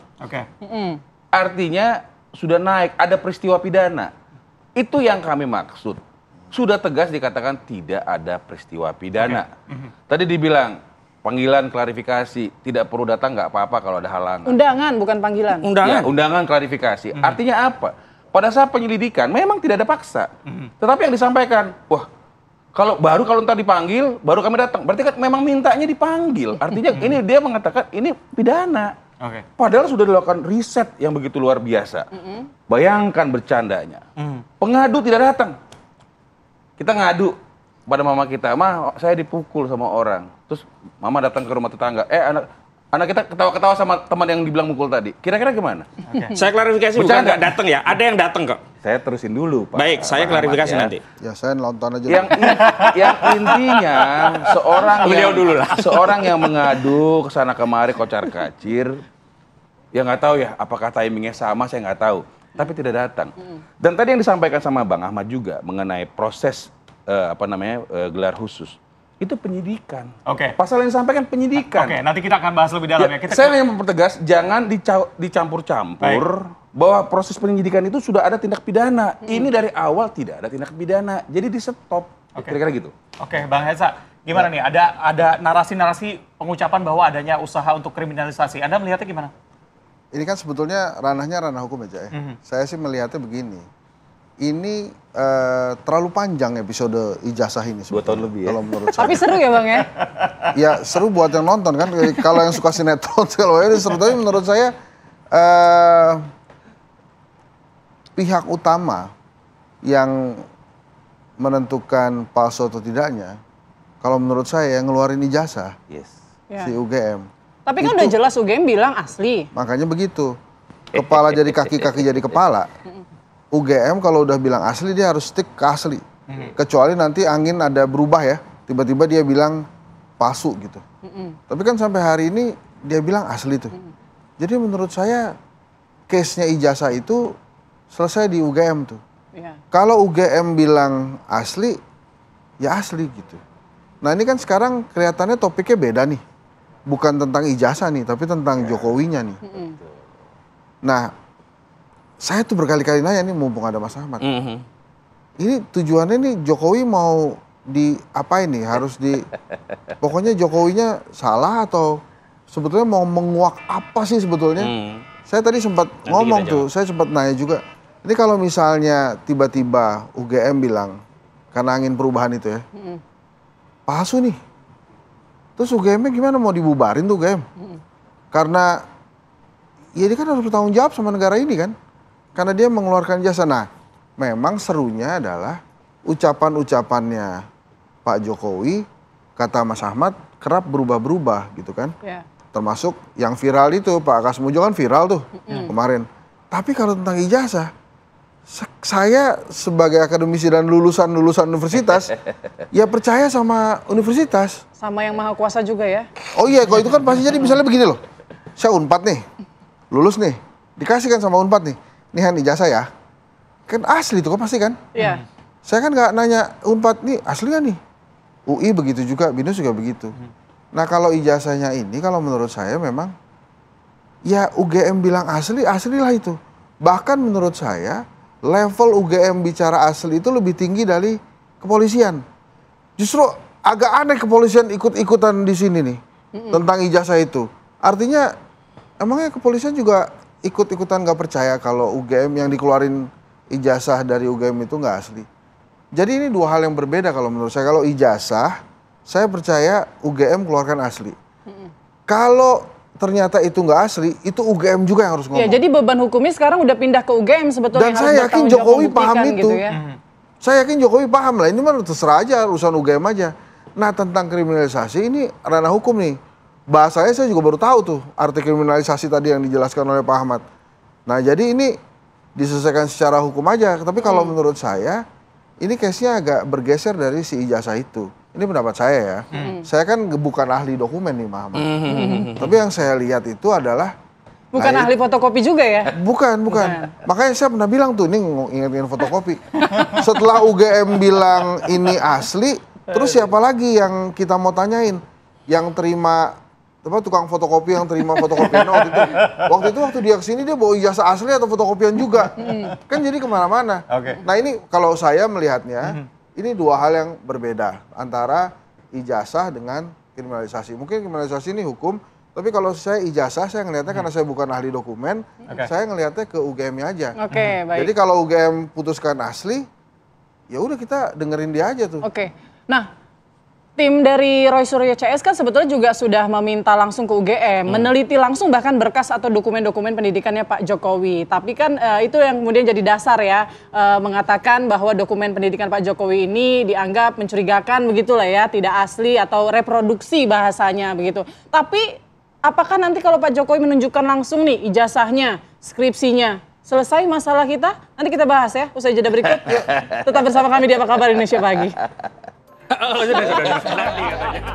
Artinya sudah naik, ada peristiwa pidana. Itu yang kami maksud. Sudah tegas dikatakan tidak ada peristiwa pidana. Tadi dibilang panggilan klarifikasi, tidak perlu datang, nggak apa-apa kalau ada halangan. Undangan bukan panggilan. Ya, undangan klarifikasi. Artinya apa? Pada saat penyelidikan memang tidak ada paksa. Tetapi yang disampaikan, wah kalau ntar dipanggil, baru kami datang. Berarti kan memang mintanya dipanggil. Artinya ini dia mengatakan ini pidana. Padahal sudah dilakukan riset yang begitu luar biasa. Bayangkan bercandanya. Pengadu tidak datang. Kita ngadu pada mama kita, "Ma, saya dipukul sama orang." Terus mama datang ke rumah tetangga, anak kita ketawa-ketawa sama teman yang dibilang mukul tadi. Kira-kira gimana? Saya klarifikasi, bukan nggak datang ya. Ada yang datang kok. Saya terusin dulu, Pak. Baik, saya klarifikasi nanti. Ya, saya nonton aja. Yang intinya seorang yang mengadu kesana kemari kocar-kacir, ya nggak tahu ya apakah timingnya sama, saya nggak tahu. Tapi tidak datang. Dan tadi yang disampaikan sama Bang Ahmad juga mengenai proses gelar khusus. Itu penyidikan. Pasal yang disampaikan penyidikan. Nanti kita akan bahas lebih dalam ya. Saya yang mempertegas, jangan dicampur-campur bahwa proses penyidikan itu sudah ada tindak pidana. Ini dari awal tidak ada tindak pidana. Jadi di stop. Kira-kira gitu. Bang Heza, gimana nih? Ada narasi-narasi pengucapan bahwa adanya usaha untuk kriminalisasi. Anda melihatnya gimana? Ini kan sebetulnya ranah hukum aja ya. Saya sih melihatnya begini. Ini terlalu panjang episode ijazah ini. 2 tahun lebih ya. Kalau menurut saya. Tapi seru ya Bang ya? Ya seru buat yang nonton kan. Kalau yang suka sinetron, kalau ini seru. Tapi menurut saya pihak utama yang menentukan palsu atau tidaknya, kalau menurut saya yang ngeluarin ijazah si UGM. Tapi kan udah jelas UGM bilang asli. Makanya begitu. Kepala jadi kaki, kaki jadi kepala. UGM kalau udah bilang asli dia harus stick ke asli. Kecuali nanti angin ada berubah ya. Tiba-tiba dia bilang palsu gitu. Tapi kan sampai hari ini dia bilang asli tuh. Jadi menurut saya case-nya ijazah itu selesai di UGM tuh. Kalau UGM bilang asli, ya asli gitu. Nah ini kan sekarang kelihatannya topiknya beda nih. Bukan tentang ijazah nih, tapi tentang Jokowinya nih. Nah, saya tuh berkali-kali nanya nih mumpung ada Mas Ahmad. Ini tujuannya nih Jokowi mau diapain nih? Pokoknya Jokowinya salah atau sebetulnya mau menguak apa sih sebetulnya? Saya tadi sempat ngomong tuh, saya sempat nanya juga. Ini kalau misalnya tiba-tiba UGM bilang, karena angin perubahan itu ya, palsu nih. Terus UGM-nya gimana mau dibubarin tuh UGM? Karena ya dia kan harus bertanggung jawab sama negara ini kan. Karena dia mengeluarkan jasa. Nah, memang serunya adalah ucapan-ucapannya Pak Jokowi kata Mas Ahmad, kerap berubah-berubah gitu kan. Yeah. Termasuk yang viral itu, Pak Kasmujo kan viral tuh kemarin. Tapi kalau tentang ijazah, saya sebagai akademisi dan lulusan universitas, ya percaya sama universitas. Sama yang maha kuasa juga ya. Oh iya, kalau itu kan pasti jadi misalnya begini loh. Saya Unpad nih, lulus nih, dikasihkan sama Unpad nih. Nih Han ijazah ya. Kan asli tuh kan pasti kan? Iya. Saya kan nggak nanya Unpad nih asli kan nih. UI begitu juga, BINUS juga begitu. Nah kalau ijazahnya ini kalau menurut saya memang ya UGM bilang asli, aslilah itu. Bahkan menurut saya level UGM bicara asli itu lebih tinggi dari kepolisian. Justru agak aneh kepolisian ikut-ikutan di sini nih tentang ijazah itu. Artinya emangnya kepolisian juga ikut-ikutan nggak percaya kalau UGM yang dikeluarin ijazah dari UGM itu nggak asli. Jadi ini dua hal yang berbeda kalau menurut saya. Kalau ijazah, saya percaya UGM keluarkan asli. Kalau ternyata itu nggak asli, itu UGM juga yang harus ngomong. Ya, jadi beban hukumnya sekarang udah pindah ke UGM sebetulnya. Dan saya yakin Jokowi paham itu. Gitu ya. Saya yakin Jokowi paham lah. Ini mah terserah aja urusan UGM aja. Nah tentang kriminalisasi ini ranah hukum nih. Bahasanya saya juga baru tahu tuh arti kriminalisasi tadi yang dijelaskan oleh Pak Ahmad. Nah jadi ini diselesaikan secara hukum aja. Tapi kalau menurut saya ini case-nya agak bergeser dari si ijazah itu. Ini pendapat saya ya. Saya kan bukan ahli dokumen nih, Pak Ahmad. Tapi yang saya lihat itu adalah bukan ahli fotokopi juga ya? Bukan. Makanya saya pernah bilang tuh, ini ingat-ingat fotokopi. Setelah UGM bilang ini asli, terus siapa lagi yang kita mau tanyain? Yang terima tukang fotokopi yang terima fotokopian waktu dia kesini dia bawa ijazah asli atau fotokopian juga. Kan jadi kemana-mana. Nah ini kalau saya melihatnya, ini dua hal yang berbeda antara ijazah dengan kriminalisasi. Mungkin kriminalisasi ini hukum, tapi kalau saya ijazah, saya ngelihatnya karena saya bukan ahli dokumen, saya ngelihatnya ke UGM-nya aja. Baik. Jadi kalau UGM putuskan asli, ya udah kita dengerin dia aja tuh. Nah, tim dari Roy Suryo CS kan sebetulnya juga sudah meminta langsung ke UGM, meneliti langsung bahkan berkas atau dokumen-dokumen pendidikannya Pak Jokowi. Tapi kan itu yang kemudian jadi dasar ya, mengatakan bahwa dokumen pendidikan Pak Jokowi ini dianggap mencurigakan begitulah ya, tidak asli atau reproduksi bahasanya begitu. Tapi apakah nanti kalau Pak Jokowi menunjukkan langsung nih ijazahnya, skripsinya, selesai masalah kita? Nanti kita bahas ya, usai jeda berikut. Yuk, tetap bersama kami di Apa Kabar Indonesia Pagi. Oh, sudah nanti katanya.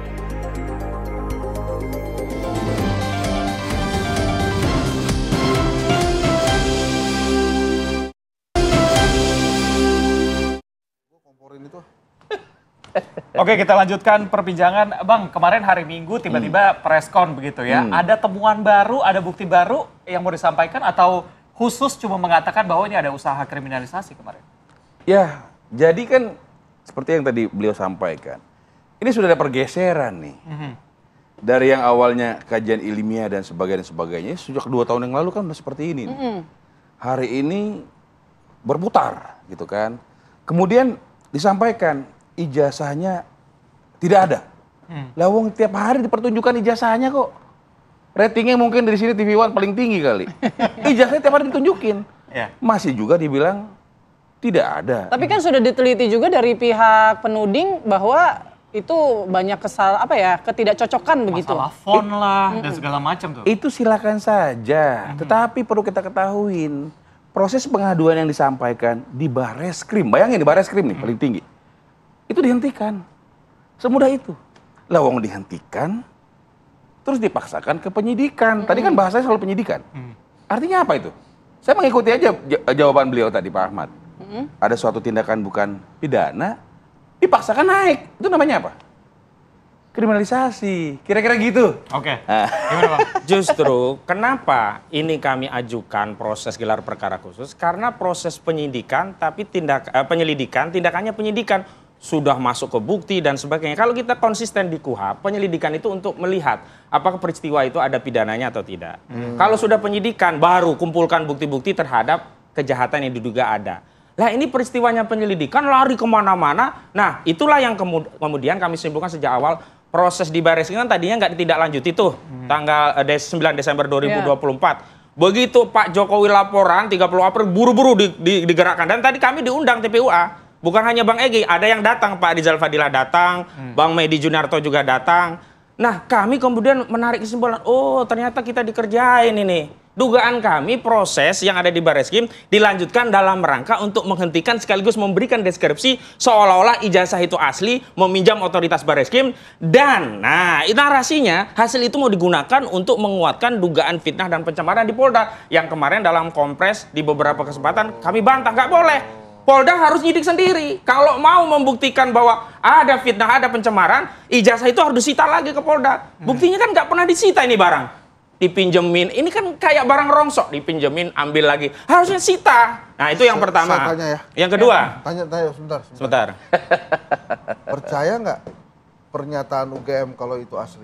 Oke, kita lanjutkan perbincangan. Bang, kemarin hari Minggu tiba-tiba preskon begitu ya. Ada temuan baru, ada bukti baru yang mau disampaikan atau khusus cuma mengatakan bahwa ini ada usaha kriminalisasi kemarin? Ya, jadi kan seperti yang tadi beliau sampaikan, ini sudah ada pergeseran nih. Dari yang awalnya kajian ilmiah dan sebagainya, sejak 2 tahun yang lalu kan udah seperti ini. Hari ini berputar gitu kan. Kemudian disampaikan ijazahnya tidak ada. Lah wong tiap hari dipertunjukkan ijazahnya kok. Ratingnya mungkin dari sini TV One paling tinggi kali. Ijazahnya tiap hari ditunjukin. Masih juga dibilang tidak ada. Tapi kan sudah diteliti juga dari pihak penuding bahwa itu banyak ketidakcocokan begitu. Masalah font lah dan segala macam tuh. Itu silakan saja. Tetapi perlu kita ketahuin, proses pengaduan yang disampaikan di Bareskrim, bayangin di Bareskrim nih paling tinggi, itu dihentikan. Semudah itu. Lah wong dihentikan, terus dipaksakan ke penyidikan. Tadi kan bahasanya soal penyidikan. Artinya apa itu? Saya mengikuti aja jawaban beliau tadi, Pak Ahmad. Ada suatu tindakan bukan pidana, dipaksakan naik. Itu namanya apa? Kriminalisasi. Kira-kira gitu. Oke. Gimana Bang? Justru kenapa ini kami ajukan proses gelar perkara khusus? Karena proses penyidikan, tapi penyelidikan, tindakannya penyidikan. Sudah masuk ke bukti dan sebagainya. Kalau kita konsisten di KUHP, penyelidikan itu untuk melihat apakah peristiwa itu ada pidananya atau tidak. Kalau sudah penyidikan, baru kumpulkan bukti-bukti terhadap kejahatan yang diduga ada. Lah ini peristiwanya penyelidikan lari kemana-mana. Nah itulah yang kemudian kami simpulkan sejak awal proses di Bareskrim kan tadinya nggak ditindaklanjuti tuh tanggal 9 Desember 2024. Begitu Pak Jokowi laporan 30 April buru-buru digerakkan dan tadi kami diundang TPUA Bukan hanya Bang Egy, ada yang datang, Pak Rizal Fadilah datang, Bang Medi Junarto juga datang. Nah, kami kemudian menarik kesimpulan, oh ternyata kita dikerjain ini. Dugaan kami proses yang ada di Barreskrim dilanjutkan dalam rangka untuk menghentikan sekaligus memberikan deskripsi seolah-olah ijazah itu asli, meminjam otoritas Barreskrim, dan nah narasinya hasil itu mau digunakan untuk menguatkan dugaan fitnah dan pencemaran di Polda yang kemarin dalam kompres di beberapa kesempatan kami bantah, nggak boleh. Polda harus nyidik sendiri. Kalau mau membuktikan bahwa ada fitnah, ada pencemaran, ijazah itu harus disita lagi ke Polda. Buktinya kan nggak pernah disita ini barang. Dipinjemin, ini kan kayak barang rongsok, dipinjemin, ambil lagi. Harusnya sita. Nah itu yang pertama. Saya tanya ya. Yang kedua. Tanya sebentar. Percaya nggak pernyataan UGM kalau itu asli?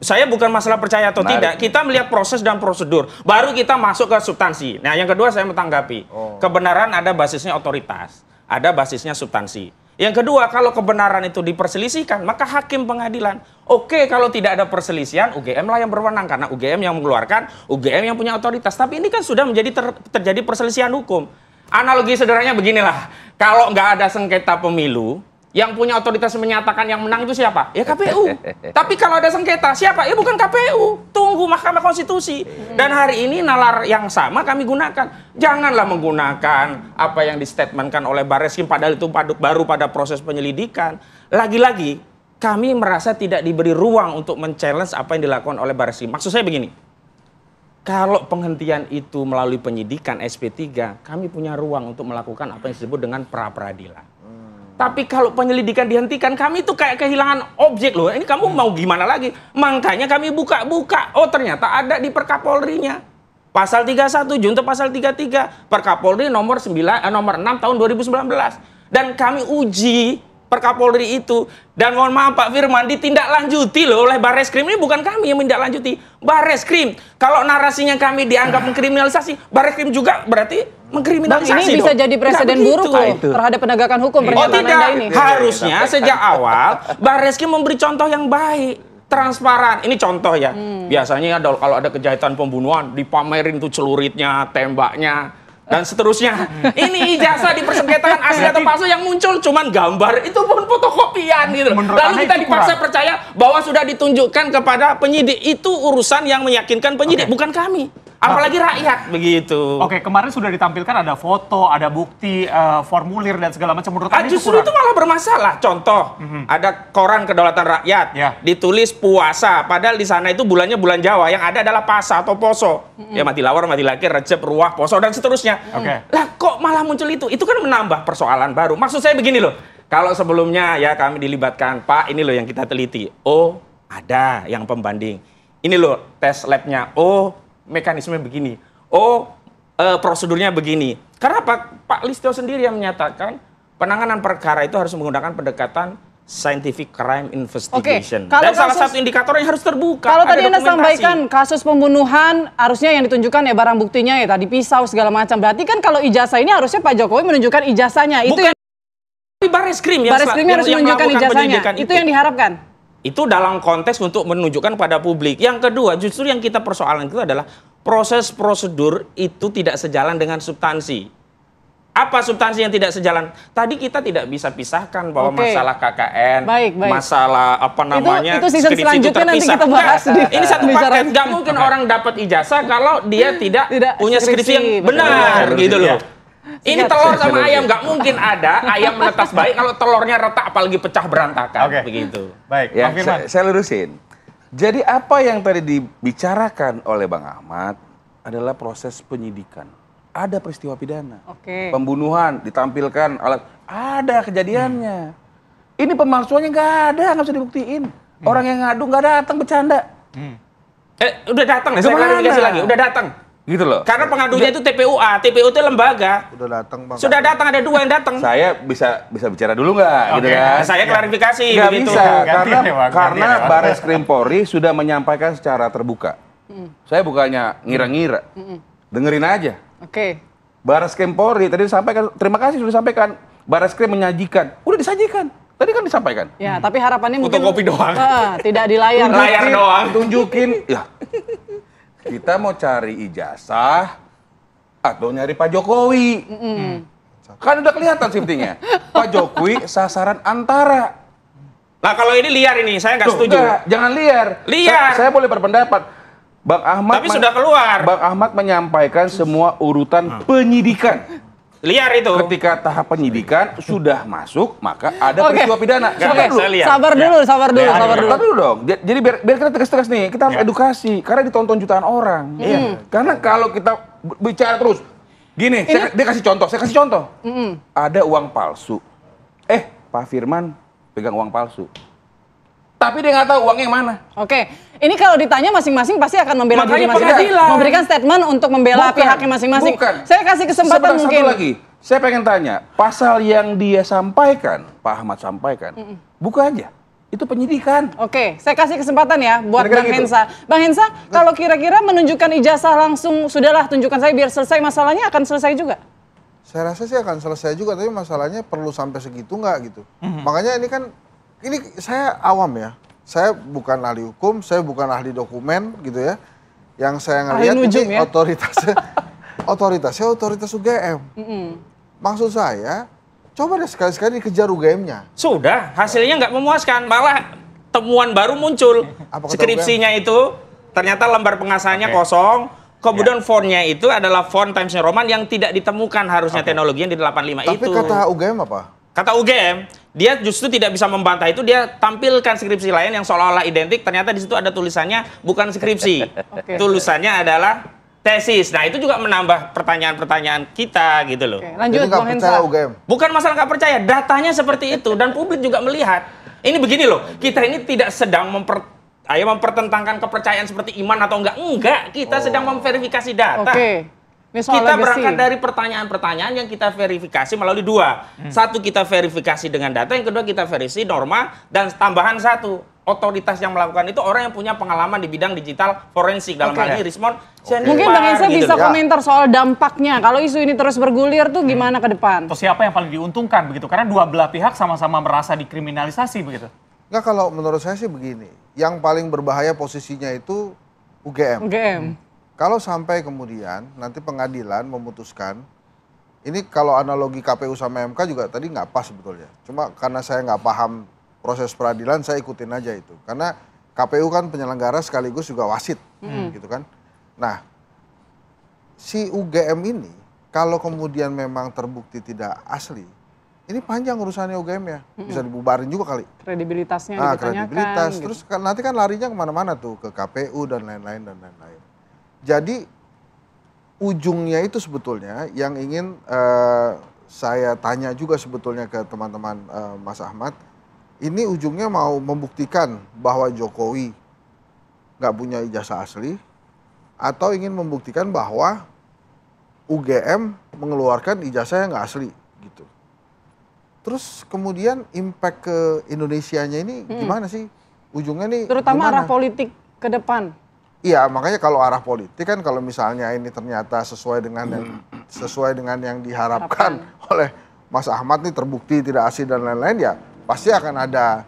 Saya bukan masalah percaya atau tidak. Kita melihat proses dan prosedur. Baru kita masuk ke substansi. Nah yang kedua saya menanggapi. Kebenaran ada basisnya otoritas. Ada basisnya substansi. Yang kedua, kalau kebenaran itu diperselisihkan, maka hakim pengadilan. Oke, kalau tidak ada perselisihan, UGM lah yang berwenang. Karena UGM yang mengeluarkan, UGM yang punya otoritas. Tapi ini kan sudah menjadi terjadi perselisihan hukum. Analogi sederhananya beginilah. Kalau nggak ada sengketa pemilu, yang punya otoritas menyatakan yang menang itu siapa? Ya KPU. Tapi kalau ada sengketa, siapa? Ya bukan KPU. Tunggu Mahkamah Konstitusi. Dan hari ini nalar yang sama kami gunakan. Janganlah menggunakan apa yang distatementkan oleh Barreskrim, padahal itu baru pada proses penyelidikan. Lagi-lagi, kami merasa tidak diberi ruang untuk men-challenge apa yang dilakukan oleh Barreskrim. Maksud saya begini, kalau penghentian itu melalui penyidikan SP3, kami punya ruang untuk melakukan apa yang disebut dengan pra-peradilan. Tapi kalau penyelidikan dihentikan, kami itu kayak kehilangan objek loh. Ini kamu mau gimana lagi? Makanya kami buka-buka. Oh ternyata ada di Perkapolri-nya. Pasal 31, junto pasal 33. Perkapolri nomor 6 tahun 2019. Dan kami uji Perkapolri itu. Dan mohon maaf Pak Firman, ditindaklanjuti loh oleh Barreskrim. Ini bukan kami yang menindaklanjuti. Barreskrim. Kalau narasinya kami dianggap mengkriminalisasi, Barreskrim juga berarti mengkriminalisasi. Bang, ini bisa jadi presiden buruk loh terhadap penegakan hukum. Oh tidak, ini harusnya sejak awal Barreskrim memberi contoh yang baik, transparan. Ini contoh ya. Biasanya kalau ada kejahatan pembunuhan dipamerin tuh celuritnya, tembaknya dan seterusnya. Ini ijazah dipersengketakan asli atau palsu, yang muncul cuman gambar, itu pun fotokopian gitu. Lalu kita dipaksa percaya bahwa sudah ditunjukkan kepada penyidik. Itu urusan yang meyakinkan penyidik, bukan kami. Apalagi rakyat begitu. Oke, kemarin sudah ditampilkan ada foto, ada bukti, formulir dan segala macam. Menurut Anda justru itu malah bermasalah. Contoh, ada koran Kedaulatan Rakyat, ditulis puasa, padahal di sana itu bulannya bulan Jawa, yang ada adalah Pasa atau Poso. Ya mati lawar, mati laki, Recep, Ruah, Poso dan seterusnya. Lah kok malah muncul itu? Itu kan menambah persoalan baru. Maksud saya begini loh. Kalau sebelumnya ya kami dilibatkan, Pak, ini loh yang kita teliti. Oh, ada yang pembanding. Ini loh tes labnya. Oh, mekanisme begini, prosedurnya begini. Karena Pak Listio sendiri yang menyatakan penanganan perkara itu harus menggunakan pendekatan scientific crime investigation. Dan salah satu indikator yang harus terbuka. Kalau tadi Anda sampaikan kasus pembunuhan harusnya yang ditunjukkan ya barang buktinya ya tadi pisau segala macam. Berarti kan kalau ijazah ini harusnya Pak Jokowi menunjukkan ijazahnya. Itu yang Barreskrim yang harus menunjukkan ijazahnya. Itu yang diharapkan. Itu dalam konteks untuk menunjukkan pada publik. Yang kedua, justru yang kita persoalan itu adalah proses prosedur itu tidak sejalan dengan substansi. Apa substansi yang tidak sejalan? Tadi kita tidak bisa pisahkan bahwa masalah KKN, masalah apa namanya, itu season selanjutnya nanti kita bahas. Ini satu paket. Nggak mungkin orang dapat ijazah kalau dia tidak punya skripsi yang benar, gitu loh. Ini telur sama ayam, nggak mungkin ada ayam menetas baik kalau telurnya retak apalagi pecah berantakan. Begitu. Baik, ya, saya lurusin. Jadi apa yang tadi dibicarakan oleh Bang Ahmad adalah proses penyidikan. Ada peristiwa pidana, pembunuhan, ditampilkan alat, ada kejadiannya. Ini pemalsuannya nggak ada, nggak bisa dibuktiin. Orang yang ngadu nggak datang, bercanda. Udah datang, saya klarifikasi lagi, udah datang. Gitu loh. Karena pengadunya itu TPUA, TPU itu lembaga. Sudah datang, ada 2 yang datang. Saya bisa bicara dulu nggak, gitu kan? Saya klarifikasi. Nggak bisa, karena Barreskrim Polri sudah menyampaikan secara terbuka. Saya bukannya ngira-ngira, dengerin aja. Barreskrim Polri tadi disampaikan, terima kasih sudah disampaikan. Barreskrim menyajikan, udah disajikan. Tadi kan disampaikan. Ya, tapi harapannya mungkin fotokopi doang. Tidak di layar. Layar doang. Tunjukin, ya. Kita mau cari ijazah atau nyari Pak Jokowi. Kan udah kelihatan shiftingnya. Pak Jokowi sasaran antara. Nah kalau ini liar ini, saya nggak setuju. Enggak, jangan liar. Liar. Saya boleh berpendapat. Bang Ahmad. Tapi sudah keluar. Bang Ahmad menyampaikan semua urutan penyidikan. Liar itu. Ketika tahap penyidikan sudah masuk, maka ada peristiwa pidana. Sabar dulu. Tapi dulu dong. Jadi biar kita tegas-tegas nih, kita harus edukasi. Karena ditonton jutaan orang. Karena kalau kita bicara terus, gini, dia kasih contoh. Saya kasih contoh. Ada uang palsu. Pak Firman pegang uang palsu. Tapi dia nggak tahu uangnya yang mana. Oke, ini kalau ditanya masing-masing pasti akan membela diri masing-masing. Memberikan statement untuk membela pihaknya masing-masing. Saya kasih kesempatan mungkin. Satu lagi, saya pengen tanya, pasal yang dia sampaikan, Pak Ahmad sampaikan, buka aja. Itu penyidikan. Oke, saya kasih kesempatan ya buat Bang Hensa. Bang Hensa, kalau kira-kira menunjukkan ijazah langsung, sudahlah tunjukkan saya biar selesai, masalahnya akan selesai juga? Saya rasa sih akan selesai juga, tapi masalahnya perlu sampai segitu nggak gitu. Makanya ini saya awam ya. Saya bukan ahli hukum, saya bukan ahli dokumen gitu ya. Yang saya ngelihat ini ya? otoritasnya otoritas UGM. Maksud saya, coba deh sekali-sekali dikejar UGM-nya. Sudah, hasilnya nggak memuaskan. Malah temuan baru muncul. Skripsinya itu ternyata lembar pengasahannya kosong. Kemudian fontnya itu adalah font Times New Roman yang tidak ditemukan harusnya teknologi yang di 85 itu. Tapi kata UGM apa? Kata UGM, dia justru tidak bisa membantah itu, dia tampilkan skripsi lain yang seolah-olah identik, ternyata di situ ada tulisannya bukan skripsi. Tulisannya adalah tesis. Nah, itu juga menambah pertanyaan-pertanyaan kita gitu loh. Lanjut, Bang Hensa. Bukan masalah nggak percaya, datanya seperti itu dan publik juga melihat. Ini begini loh, kita ini tidak sedang mempertentangkan kepercayaan seperti iman atau enggak, kita sedang memverifikasi data. Kita berangkat dari pertanyaan-pertanyaan yang kita verifikasi melalui dua. Satu, kita verifikasi dengan data, yang kedua kita verisi norma, dan tambahan satu, otoritas yang melakukan itu orang yang punya pengalaman di bidang digital forensik, dalam hal ini Rismond Sianipar. Mungkin Bang Hensa bisa komentar soal dampaknya, kalau isu ini terus bergulir tuh gimana ke depan? Atau siapa yang paling diuntungkan begitu, karena dua belah pihak sama-sama merasa dikriminalisasi begitu. Enggak, kalau menurut saya sih begini, yang paling berbahaya posisinya itu UGM. Kalau sampai kemudian nanti pengadilan memutuskan, ini kalau analogi KPU sama MK juga tadi nggak pas sebetulnya. Cuma karena saya nggak paham proses peradilan, saya ikutin aja itu. Karena KPU kan penyelenggara sekaligus juga wasit, gitu kan. Nah, si UGM ini kalau kemudian memang terbukti tidak asli, ini panjang urusannya UGM ya, bisa dibubarin juga kali. Kredibilitasnya ditanyakan. Kredibilitas, gitu. Terus nanti kan larinya kemana-mana tuh, ke KPU dan lain-lain dan lain-lain. Jadi ujungnya itu sebetulnya yang ingin saya tanya juga sebetulnya ke teman-teman Mas Ahmad, ini ujungnya mau membuktikan bahwa Jokowi nggak punya ijazah asli, atau ingin membuktikan bahwa UGM mengeluarkan ijazah yang nggak asli gitu. Terus kemudian impact ke Indonesianya ini gimana sih? Ujungnya nih terutama gimana? arah politik ke depan. Iya, makanya kalau arah politik kan kalau misalnya ini ternyata sesuai dengan yang diharapkan oleh Mas Ahmad nih, terbukti tidak asli dan lain-lain, ya pasti akan ada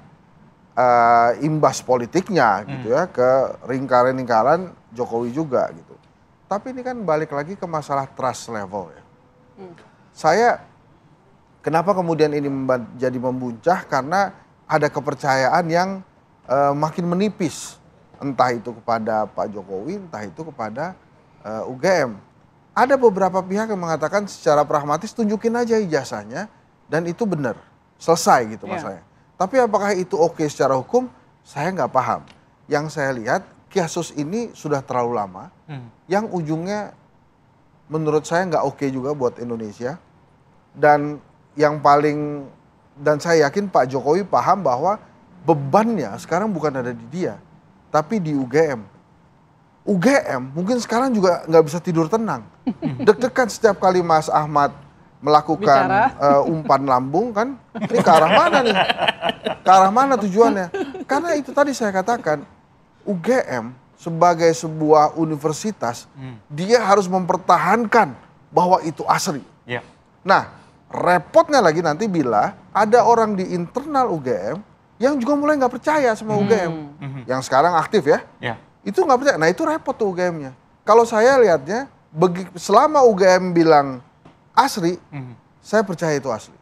imbas politiknya gitu ya ke lingkaran Jokowi juga gitu. Tapi ini kan balik lagi ke masalah trust level ya. Saya kenapa kemudian ini jadi membuncah, karena ada kepercayaan yang makin menipis. Entah itu kepada Pak Jokowi, entah itu kepada UGM. Ada beberapa pihak yang mengatakan secara pragmatis tunjukin aja ijazahnya dan itu benar, selesai gitu masalahnya. Tapi apakah itu oke secara hukum? Saya nggak paham. Yang saya lihat kasus ini sudah terlalu lama, yang ujungnya menurut saya nggak oke juga buat Indonesia. Dan yang paling, dan saya yakin Pak Jokowi paham bahwa bebannya sekarang bukan ada di dia, tapi di UGM. UGM mungkin sekarang juga nggak bisa tidur tenang. Deg-degan setiap kali Mas Ahmad melakukan umpan lambung kan. Ini ke arah mana nih? Ke arah mana tujuannya? Karena itu tadi saya katakan, UGM sebagai sebuah universitas, dia harus mempertahankan bahwa itu asli. Nah, repotnya lagi nanti bila ada orang di internal UGM yang juga mulai nggak percaya sama UGM, yang sekarang aktif ya, itu nggak percaya. Nah itu repot tuh UGM-nya. Kalau saya lihatnya, selama UGM bilang asli, saya percaya itu asli.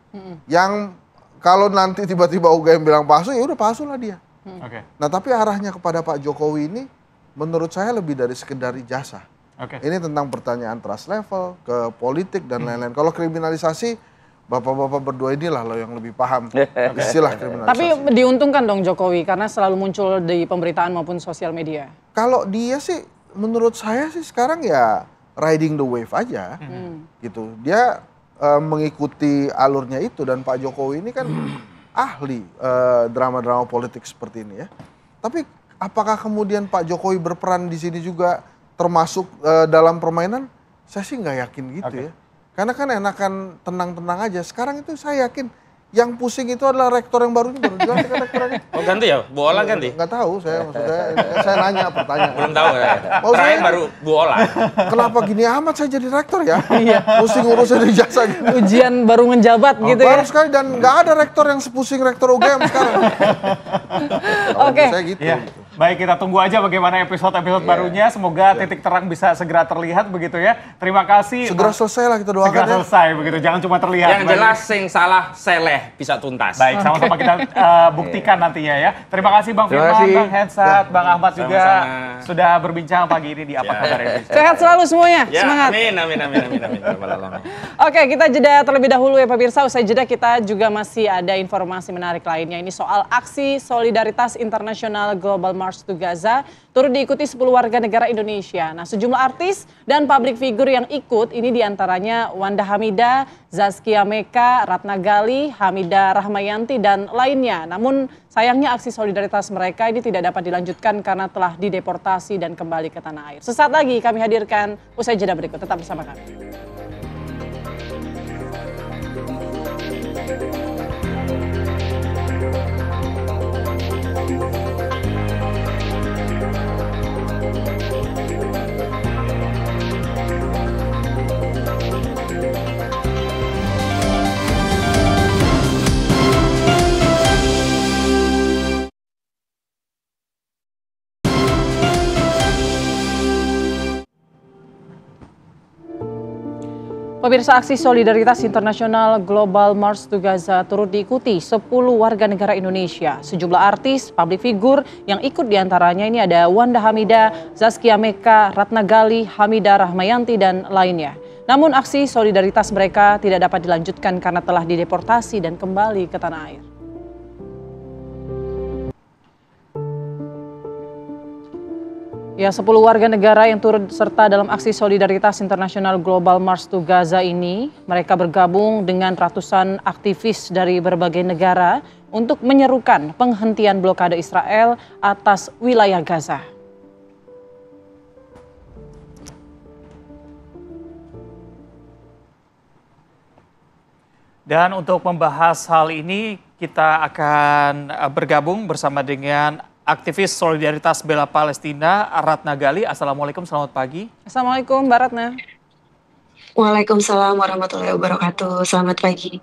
Yang kalau nanti tiba-tiba UGM bilang palsu, ya udah palsu lah dia. Nah tapi arahnya kepada Pak Jokowi ini menurut saya lebih dari sekedar ijazah. Ini tentang pertanyaan trust level, ke politik dan lain-lain. Kalau kriminalisasi, bapak-bapak berdua inilah loh yang lebih paham istilah kriminalisasi. Tapi diuntungkan dong Jokowi karena selalu muncul di pemberitaan maupun sosial media. Kalau dia sih, menurut saya sih sekarang ya riding the wave aja, gitu. Dia mengikuti alurnya itu dan Pak Jokowi ini kan ahli drama-drama politik seperti ini ya. Tapi apakah kemudian Pak Jokowi berperan di sini juga termasuk dalam permainan? Saya sih nggak yakin gitu ya. Karena kan enakan tenang-tenang aja. Sekarang itu saya yakin yang pusing itu adalah rektor yang baru ini, baru dilantik rektornya. Oh ganti ya? Bu Ola ganti? Nggak tahu, saya nanya pertanyaan. Belum tahu ya? Terakhir baru Bu Ola. Kenapa gini amat saya jadi rektor ya? Pusing urusan ijazah gitu. Ujian baru menjabat gitu ya? Baru sekali dan nggak ada rektor yang sepusing rektor UGM sekarang. Saya gitu. Baik, kita tunggu aja bagaimana episode-episode barunya. Semoga titik terang bisa segera terlihat begitu ya. Terima kasih. Segera selesai lah kita doakan. Segera selesai begitu, jangan cuma terlihat. Yang jelas sing salah seleh bisa tuntas. Baik, sama-sama kita buktikan nantinya ya. Terima kasih Bang Firman, Bang Hensat, Bang Ahmad juga sudah berbincang pagi ini di Apa Kabar Indonesia. Sehat selalu semuanya, semangat. Amin. Oke, kita jeda terlebih dahulu ya pemirsa. Usai jeda kita juga masih ada informasi menarik lainnya. Ini soal aksi solidaritas internasional Global March to Gaza turut diikuti 10 warga negara Indonesia. Nah, sejumlah artis dan publik figur yang ikut ini diantaranya Wanda Hamidah, Zaskia Meka, Ratna Gali, Hamidah Rahmayanti dan lainnya. Namun sayangnya aksi solidaritas mereka ini tidak dapat dilanjutkan karena telah dideportasi dan kembali ke tanah air. Sesaat lagi kami hadirkan usai jeda berikut. Tetap bersama kami. Pemirsa, aksi solidaritas internasional Global March to Gaza turut diikuti 10 warga negara Indonesia. Sejumlah artis, publik figur yang ikut diantaranya ini ada Wanda Hamidah, Zaskia Meka, Ratna Gali, Hamidah Rahmayanti dan lainnya. Namun aksi solidaritas mereka tidak dapat dilanjutkan karena telah dideportasi dan kembali ke tanah air. Ya, 10 warga negara yang turut serta dalam aksi solidaritas internasional Global March to Gaza ini, mereka bergabung dengan ratusan aktivis dari berbagai negara untuk menyerukan penghentian blokade Israel atas wilayah Gaza. Dan untuk membahas hal ini, kita akan bergabung bersama dengan aktivis solidaritas bela Palestina, Ratna Gali. Assalamualaikum, selamat pagi. Assalamualaikum, Mbak Ratna. Waalaikumsalam warahmatullahi wabarakatuh. Selamat pagi.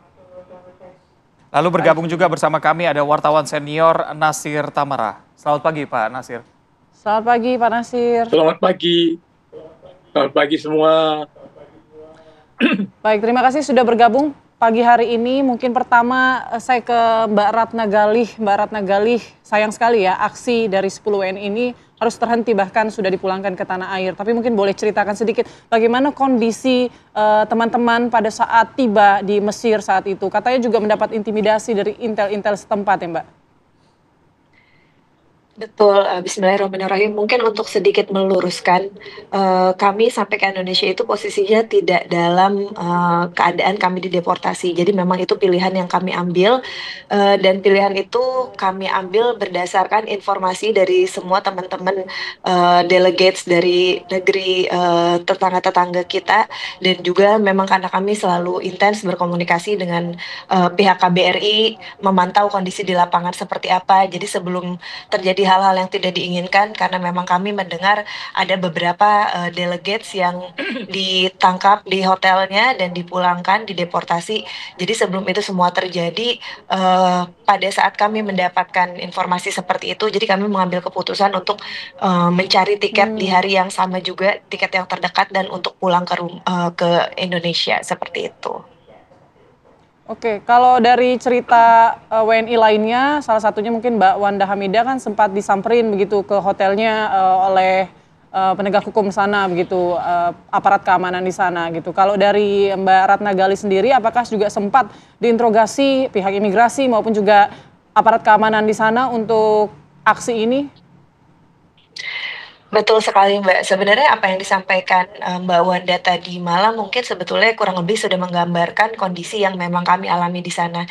Lalu bergabung juga bersama kami ada wartawan senior Nasir Tamara. Selamat pagi, Pak Nasir. Selamat pagi, Pak Nasir. Selamat pagi. Selamat pagi semua. Baik, terima kasih sudah bergabung pagi hari ini. Mungkin pertama saya ke Mbak Ratna Gali. Mbak Ratna Gali, sayang sekali ya aksi dari 10 WNI ini harus terhenti, bahkan sudah dipulangkan ke tanah air. Tapi mungkin boleh ceritakan sedikit bagaimana kondisi teman-teman pada saat tiba di Mesir saat itu. Katanya juga mendapat intimidasi dari intel-intel setempat ya Mbak? Betul, bismillahirrahmanirrahim. Mungkin untuk sedikit meluruskan, kami sampai ke Indonesia itu posisinya tidak dalam keadaan kami dideportasi. Jadi memang itu pilihan yang kami ambil, dan pilihan itu kami ambil berdasarkan informasi dari semua teman-teman delegates dari negeri tetangga-tetangga kita, dan juga memang karena kami selalu intens berkomunikasi dengan pihak KBRI, memantau kondisi di lapangan seperti apa. Jadi sebelum terjadi hal-hal yang tidak diinginkan, karena memang kami mendengar ada beberapa delegates yang ditangkap di hotelnya dan dipulangkan, dideportasi. Jadi sebelum itu semua terjadi, pada saat kami mendapatkan informasi seperti itu, jadi kami mengambil keputusan untuk mencari tiket di hari yang sama juga, tiket yang terdekat, dan untuk pulang ke Indonesia seperti itu. Oke, kalau dari cerita WNI lainnya, salah satunya mungkin Mbak Wanda Hamidah kan sempat disamperin begitu ke hotelnya oleh penegak hukum sana begitu, aparat keamanan di sana gitu. Kalau dari Mbak Ratna Gali sendiri, apakah juga sempat diinterogasi pihak imigrasi maupun juga aparat keamanan di sana untuk aksi ini? Betul sekali Mbak. Sebenarnya apa yang disampaikan Mbak Wanda tadi malam mungkin sebetulnya kurang lebih sudah menggambarkan kondisi yang memang kami alami di sana.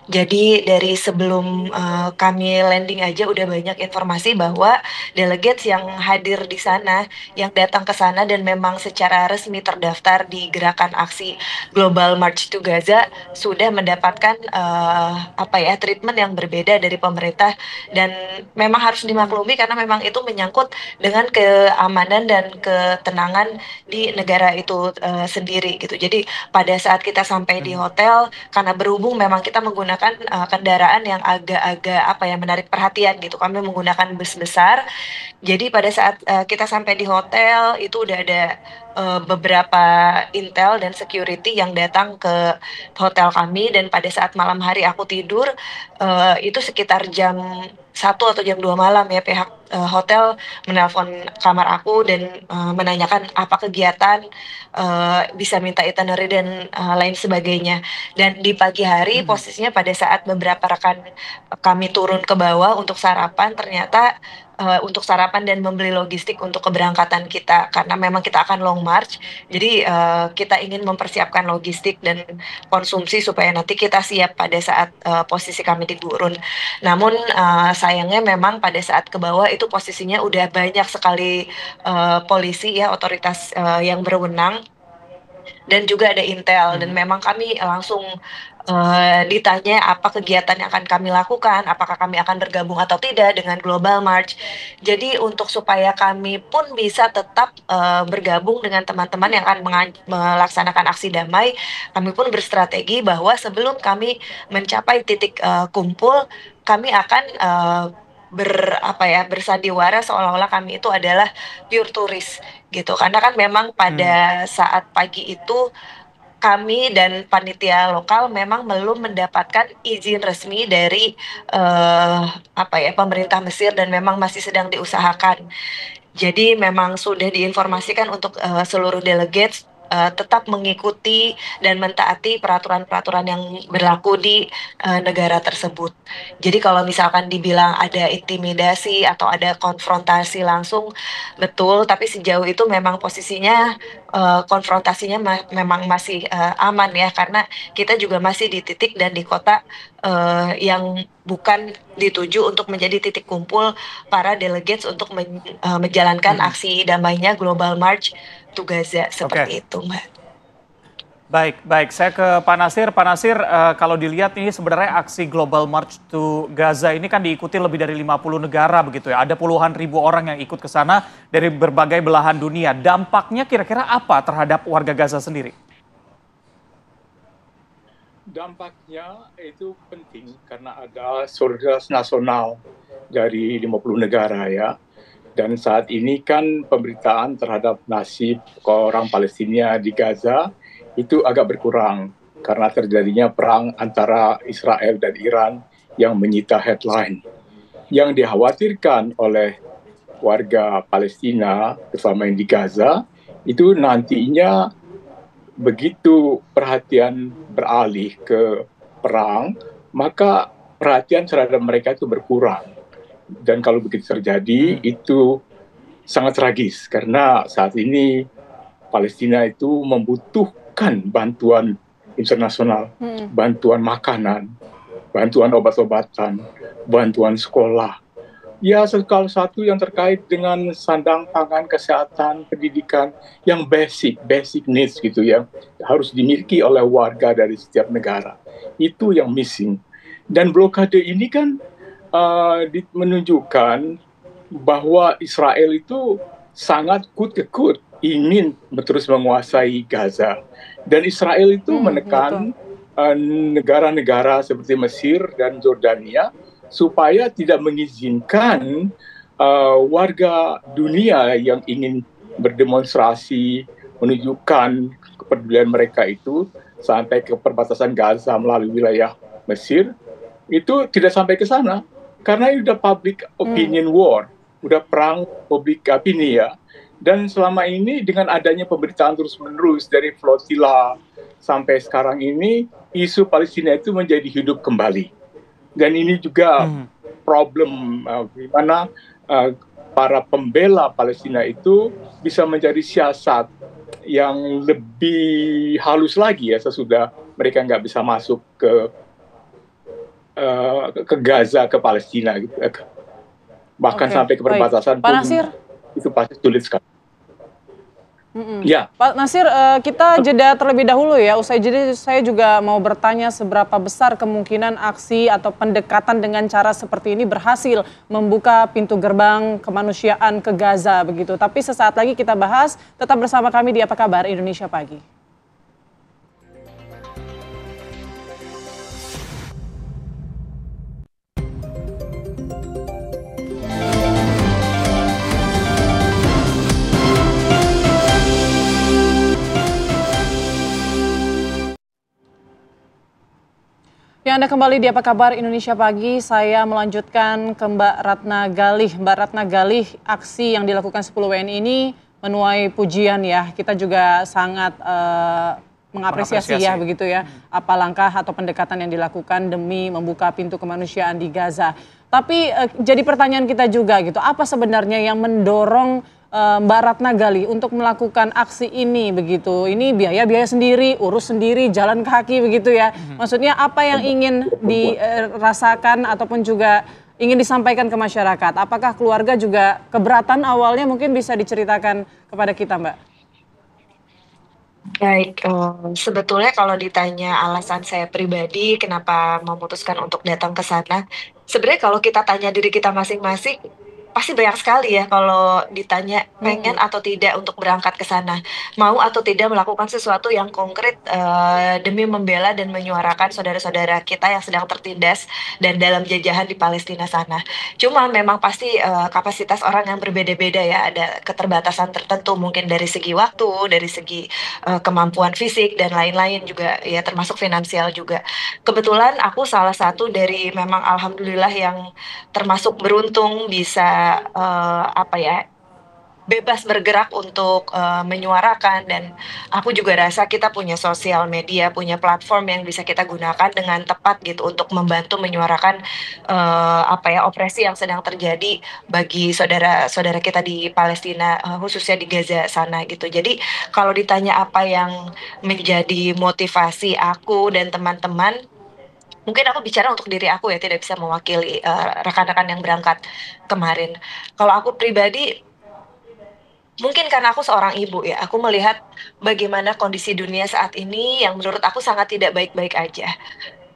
Jadi dari sebelum kami landing aja udah banyak informasi bahwa delegates yang hadir di sana, yang datang ke sana dan memang secara resmi terdaftar di gerakan aksi Global March to Gaza sudah mendapatkan treatment yang berbeda dari pemerintah, dan memang harus dimaklumi karena memang itu menyangkut dengan keamanan dan ketenangan di negara itu sendiri gitu. Jadi pada saat kita sampai di hotel, karena berhubung memang kita menggunakan kendaraan yang agak-agak menarik perhatian gitu. Kami menggunakan bus besar. Jadi pada saat kita sampai di hotel itu udah ada beberapa intel dan security yang datang ke hotel kami, dan pada saat malam hari aku tidur itu sekitar jam 1 atau jam 2 malam ya, pihak hotel menelpon kamar aku dan menanyakan apa kegiatan, bisa minta itinerary dan lain sebagainya. Dan di pagi hari posisinya pada saat beberapa rekan kami turun ke bawah untuk sarapan, ternyata untuk sarapan dan membeli logistik untuk keberangkatan kita, karena memang kita akan long march. Jadi kita ingin mempersiapkan logistik dan konsumsi supaya nanti kita siap pada saat posisi kami di gurun. Namun sayangnya memang pada saat ke bawah itu posisinya udah banyak sekali polisi ya, otoritas yang berwenang, dan juga ada intel, dan memang kami langsung ditanya apa kegiatan yang akan kami lakukan, apakah kami akan bergabung atau tidak dengan Global March. Jadi untuk supaya kami pun bisa tetap bergabung dengan teman-teman yang akan melaksanakan aksi damai, kami pun berstrategi bahwa sebelum kami mencapai titik kumpul, kami akan bersandiwara seolah-olah kami itu adalah pure turis gitu. Karena kan memang pada saat pagi itu kami dan panitia lokal memang belum mendapatkan izin resmi dari pemerintah Mesir, dan memang masih sedang diusahakan. Jadi memang sudah diinformasikan untuk seluruh delegates tetap mengikuti dan mentaati peraturan-peraturan yang berlaku di negara tersebut. Jadi kalau misalkan dibilang ada intimidasi atau ada konfrontasi langsung, betul, tapi sejauh itu memang posisinya konfrontasinya memang masih aman ya, karena kita juga masih di titik dan di kota yang bukan dituju untuk menjadi titik kumpul para delegates untuk menjalankan aksi damainya Global March to Gaza, seperti itu, Mbak. Baik. Saya ke Pak Nasir. Pak Nasir, kalau dilihat ini sebenarnya aksi Global March to Gaza ini kan diikuti lebih dari 50 negara begitu ya. Ada puluhan ribu orang yang ikut ke sana dari berbagai belahan dunia. Dampaknya kira-kira apa terhadap warga Gaza sendiri? Dampaknya itu penting karena ada solidaritas nasional dari 50 negara ya. Dan saat ini kan pemberitaan terhadap nasib orang Palestina di Gaza itu agak berkurang karena terjadinya perang antara Israel dan Iran yang menyita headline. Yang dikhawatirkan oleh warga Palestina, terutama yang di Gaza, itu nantinya begitu perhatian beralih ke perang, maka perhatian terhadap mereka itu berkurang. Dan kalau begitu terjadi, itu sangat tragis karena saat ini Palestina itu membutuhkan bantuan internasional, bantuan makanan, bantuan obat-obatan, bantuan sekolah. Ya, salah satu yang terkait dengan sandang pangan, kesehatan, pendidikan, yang basic needs gitu ya, harus dimiliki oleh warga dari setiap negara. Itu yang missing. Dan blokade ini kan menunjukkan bahwa Israel itu sangat kut-kekut ingin terus menguasai Gaza. Dan Israel itu menekan negara-negara seperti Mesir dan Jordania supaya tidak mengizinkan warga dunia yang ingin berdemonstrasi menunjukkan kepedulian mereka itu sampai ke perbatasan Gaza melalui wilayah Mesir, itu tidak sampai ke sana. Karena ini udah public opinion war, udah perang public opini ya. Dan selama ini dengan adanya pemberitaan terus-menerus dari flotilla sampai sekarang ini, isu Palestina itu menjadi hidup kembali. Dan ini juga problem di mana para pembela Palestina itu bisa menjadi siasat yang lebih halus lagi ya sesudah mereka nggak bisa masuk ke Gaza, ke Palestina gitu. Bahkan sampai ke perbatasan pun itu pasti sulit sekali. Ya. Pak Nasir, kita jeda terlebih dahulu ya. Usai jeda saya juga mau bertanya seberapa besar kemungkinan aksi atau pendekatan dengan cara seperti ini berhasil membuka pintu gerbang kemanusiaan ke Gaza begitu. Tapi sesaat lagi kita bahas, tetap bersama kami di Apa Kabar Indonesia Pagi. Ya, Anda kembali di Apa Kabar Indonesia Pagi. Saya melanjutkan ke Mbak Ratna Galih. Mbak Ratna Galih, aksi yang dilakukan 10 WNI ini menuai pujian ya. Kita juga sangat mengapresiasi ya begitu ya. Apa langkah atau pendekatan yang dilakukan demi membuka pintu kemanusiaan di Gaza. Tapi jadi pertanyaan kita juga gitu, apa sebenarnya yang mendorong Mbak Ratna Galih untuk melakukan aksi ini begitu? Ini biaya sendiri, urus sendiri, jalan kaki begitu ya. Maksudnya apa yang ingin dirasakan ataupun juga ingin disampaikan ke masyarakat? Apakah keluarga juga keberatan awalnya, mungkin bisa diceritakan kepada kita, Mbak? Baik, sebetulnya kalau ditanya alasan saya pribadi kenapa memutuskan untuk datang ke sana, sebenarnya kalau kita tanya diri kita masing-masing, pasti banyak sekali ya kalau ditanya pengen atau tidak untuk berangkat ke sana, mau atau tidak melakukan sesuatu yang konkret demi membela dan menyuarakan saudara-saudara kita yang sedang tertindas dan dalam jajahan di Palestina sana. Cuma memang pasti kapasitas orang yang berbeda-beda ya, ada keterbatasan tertentu mungkin dari segi waktu, dari segi kemampuan fisik dan lain-lain juga ya, termasuk finansial juga. Kebetulan aku salah satu dari memang alhamdulillah yang termasuk beruntung bisa bebas bergerak untuk menyuarakan, dan aku juga rasa kita punya sosial media, punya platform yang bisa kita gunakan dengan tepat gitu untuk membantu menyuarakan opresi yang sedang terjadi bagi saudara-saudara kita di Palestina, khususnya di Gaza sana gitu. Jadi kalau ditanya apa yang menjadi motivasi aku dan teman-teman, mungkin aku bicara untuk diri aku ya, tidak bisa mewakili rekan-rekan yang berangkat kemarin. Kalau aku pribadi, mungkin karena aku seorang ibu ya, aku melihat bagaimana kondisi dunia saat ini yang menurut aku sangat tidak baik-baik aja.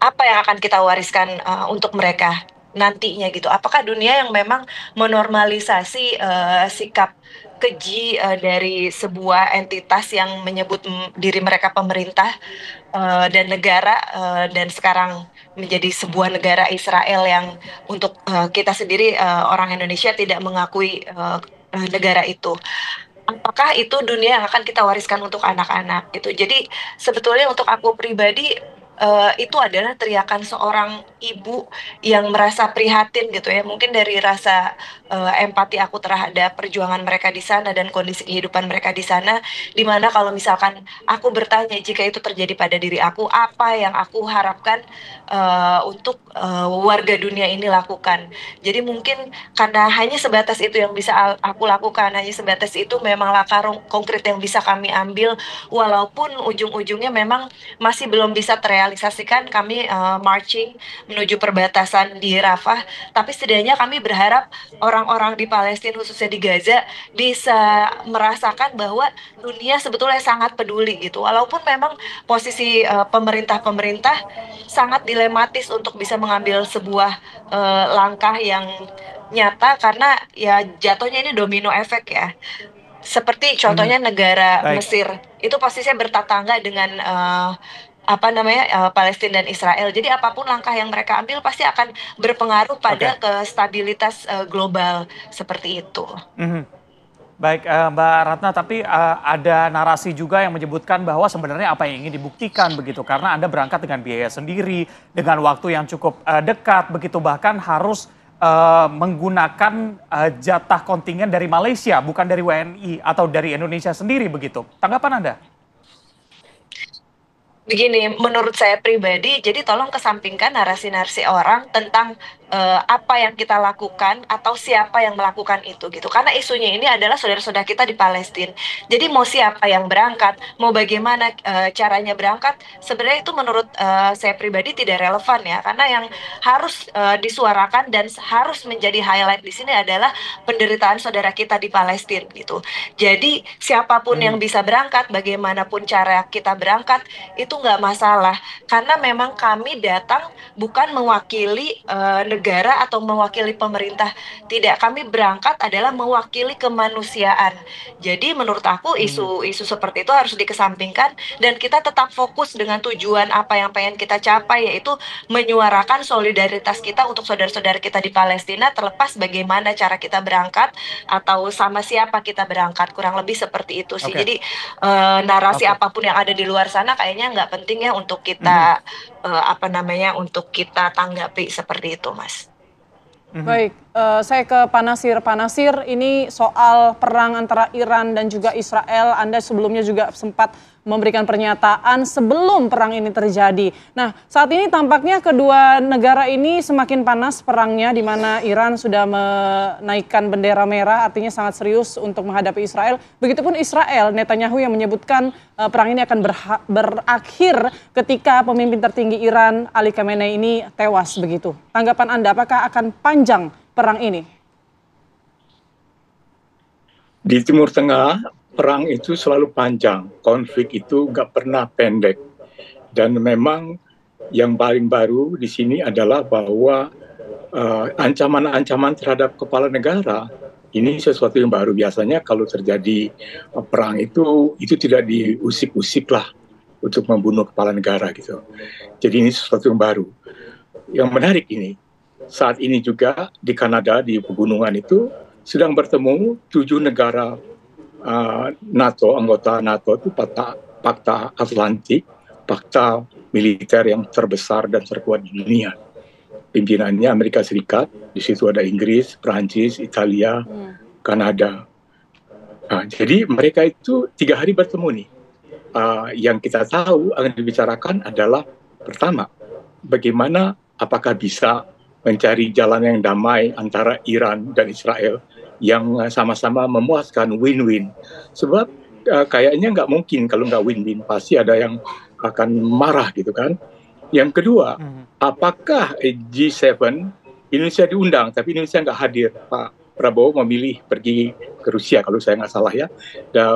Apa yang akan kita wariskan untuk mereka nantinya gitu? Apakah dunia yang memang menormalisasi sikap keji dari sebuah entitas yang menyebut diri mereka pemerintah dan negara, dan sekarang menjadi sebuah negara Israel yang untuk kita sendiri orang Indonesia tidak mengakui negara itu. Apakah itu dunia yang akan kita wariskan untuk anak-anak gitu? Jadi sebetulnya untuk aku pribadi itu adalah teriakan seorang ibu yang merasa prihatin gitu ya, mungkin dari rasa empati aku terhadap perjuangan mereka di sana dan kondisi kehidupan mereka di sana, dimana kalau misalkan aku bertanya jika itu terjadi pada diri aku, apa yang aku harapkan untuk warga dunia ini lakukan. Jadi mungkin karena hanya sebatas itu yang bisa aku lakukan, hanya sebatas itu memang langkah konkret yang bisa kami ambil, walaupun ujung-ujungnya memang masih belum bisa terrealisasikan. Kami marching menuju perbatasan di Rafah, tapi setidaknya kami berharap orang-orang di Palestina khususnya di Gaza bisa merasakan bahwa dunia sebetulnya sangat peduli gitu, walaupun memang posisi pemerintah sangat dilematis untuk bisa mengambil sebuah langkah yang nyata, karena ya jatuhnya ini domino efek ya. Seperti contohnya negara Mesir itu posisinya bertetangga dengan Palestina dan Israel. Jadi apapun langkah yang mereka ambil pasti akan berpengaruh pada stabilitas global seperti itu. Baik, Mbak Ratna, tapi ada narasi juga yang menyebutkan bahwa sebenarnya apa yang ingin dibuktikan begitu, karena Anda berangkat dengan biaya sendiri, dengan waktu yang cukup dekat, begitu bahkan harus menggunakan jatah kontingen dari Malaysia, bukan dari WNI atau dari Indonesia sendiri begitu. Tanggapan Anda? Begini, menurut saya pribadi, jadi tolong kesampingkan narasi-narasi orang tentang apa yang kita lakukan atau siapa yang melakukan itu gitu. Karena isunya ini adalah saudara-saudara kita di Palestina. Jadi mau siapa yang berangkat, mau bagaimana caranya berangkat, sebenarnya itu menurut saya pribadi tidak relevan ya. Karena yang harus disuarakan dan harus menjadi highlight di sini adalah penderitaan saudara kita di Palestina gitu. Jadi siapapun yang bisa berangkat, bagaimanapun cara kita berangkat, itu nggak masalah. Karena memang kami datang bukan mewakili negara atau mewakili pemerintah. Tidak, kami berangkat adalah mewakili kemanusiaan. Jadi menurut aku isu-isu seperti itu harus dikesampingkan dan kita tetap fokus dengan tujuan apa yang pengen kita capai, yaitu menyuarakan solidaritas kita untuk saudara-saudara kita di Palestina, terlepas bagaimana cara kita berangkat atau sama siapa kita berangkat. Kurang lebih seperti itu sih. Jadi narasi apapun yang ada di luar sana kayaknya nggak penting ya untuk kita untuk kita tanggapi seperti itu, Mas. Baik, saya ke Pak Nasir. Pak Nasir, ini soal perang antara Iran dan juga Israel, Anda sebelumnya juga sempat memberikan pernyataan sebelum perang ini terjadi. Nah, saat ini tampaknya kedua negara ini semakin panas perangnya, di mana Iran sudah menaikkan bendera merah, artinya sangat serius untuk menghadapi Israel. Begitupun Israel, Netanyahu yang menyebutkan perang ini akan berakhir ketika pemimpin tertinggi Iran, Ali Khamenei ini tewas begitu. Tanggapan Anda, apakah akan panjang perang ini? Di Timur Tengah, perang itu selalu panjang, konflik itu nggak pernah pendek. Dan memang yang paling baru di sini adalah bahwa ancaman-ancaman terhadap kepala negara ini sesuatu yang baru. Biasanya kalau terjadi perang itu tidak diusik-usik lah untuk membunuh kepala negara gitu. Jadi ini sesuatu yang baru. Yang menarik ini, saat ini juga di Kanada, di pegunungan itu sedang bertemu 7 negara NATO, anggota NATO itu Pakta Atlantik, pakta militer yang terbesar dan terkuat di dunia. Pimpinannya Amerika Serikat, di situ ada Inggris, Prancis, Italia, Kanada. Jadi mereka itu 3 hari bertemu nih. Yang kita tahu akan dibicarakan adalah pertama, bagaimana apakah bisa mencari jalan yang damai antara Iran dan Israel yang sama-sama memuaskan, win-win. Sebab kayaknya nggak mungkin kalau nggak win-win, pasti ada yang akan marah gitu kan. Yang kedua, apakah G7, Indonesia diundang, tapi Indonesia nggak hadir. Pak Prabowo memilih pergi ke Rusia, kalau saya nggak salah ya,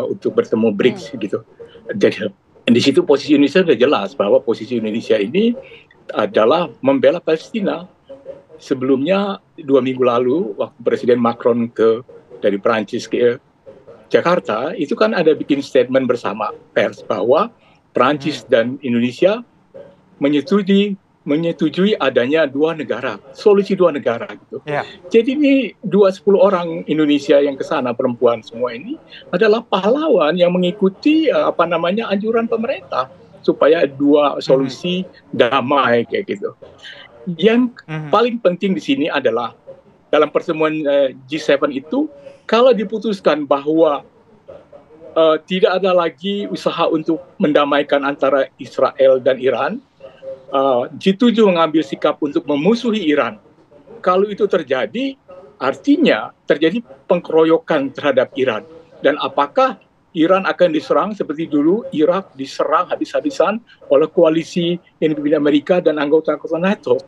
untuk bertemu BRICS gitu. Jadi di situ posisi Indonesia sudah jelas bahwa posisi Indonesia ini adalah membela Palestina. Sebelumnya 2 minggu lalu waktu Presiden Macron dari Perancis ke Jakarta, itu kan ada bikin statement bersama pers bahwa Perancis dan Indonesia menyetujui adanya 2 negara, solusi 2 negara gitu. Jadi ini 10 orang Indonesia yang ke sana, perempuan semua ini adalah pahlawan yang mengikuti anjuran pemerintah supaya 2 solusi damai kayak gitu. Yang paling penting di sini adalah dalam pertemuan G7 itu, kalau diputuskan bahwa tidak ada lagi usaha untuk mendamaikan antara Israel dan Iran, G7 mengambil sikap untuk memusuhi Iran. Kalau itu terjadi, artinya terjadi pengkeroyokan terhadap Iran. Dan apakah Iran akan diserang seperti dulu Irak diserang habis-habisan oleh koalisi yang dipimpin Amerika dan anggota-anggota NATO?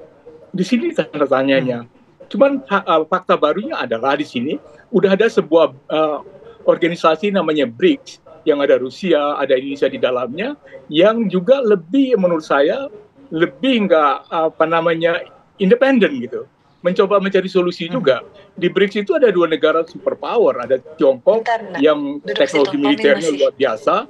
Di sini tanda tanyanya. Cuman fakta barunya adalah di sini udah ada sebuah organisasi namanya BRICS yang ada Rusia, ada Indonesia di dalamnya, yang juga lebih menurut saya lebih independen gitu. Mencoba mencari solusi juga. Di BRICS itu ada 2 negara superpower, ada Tiongkok yang teknologi militernya luar biasa,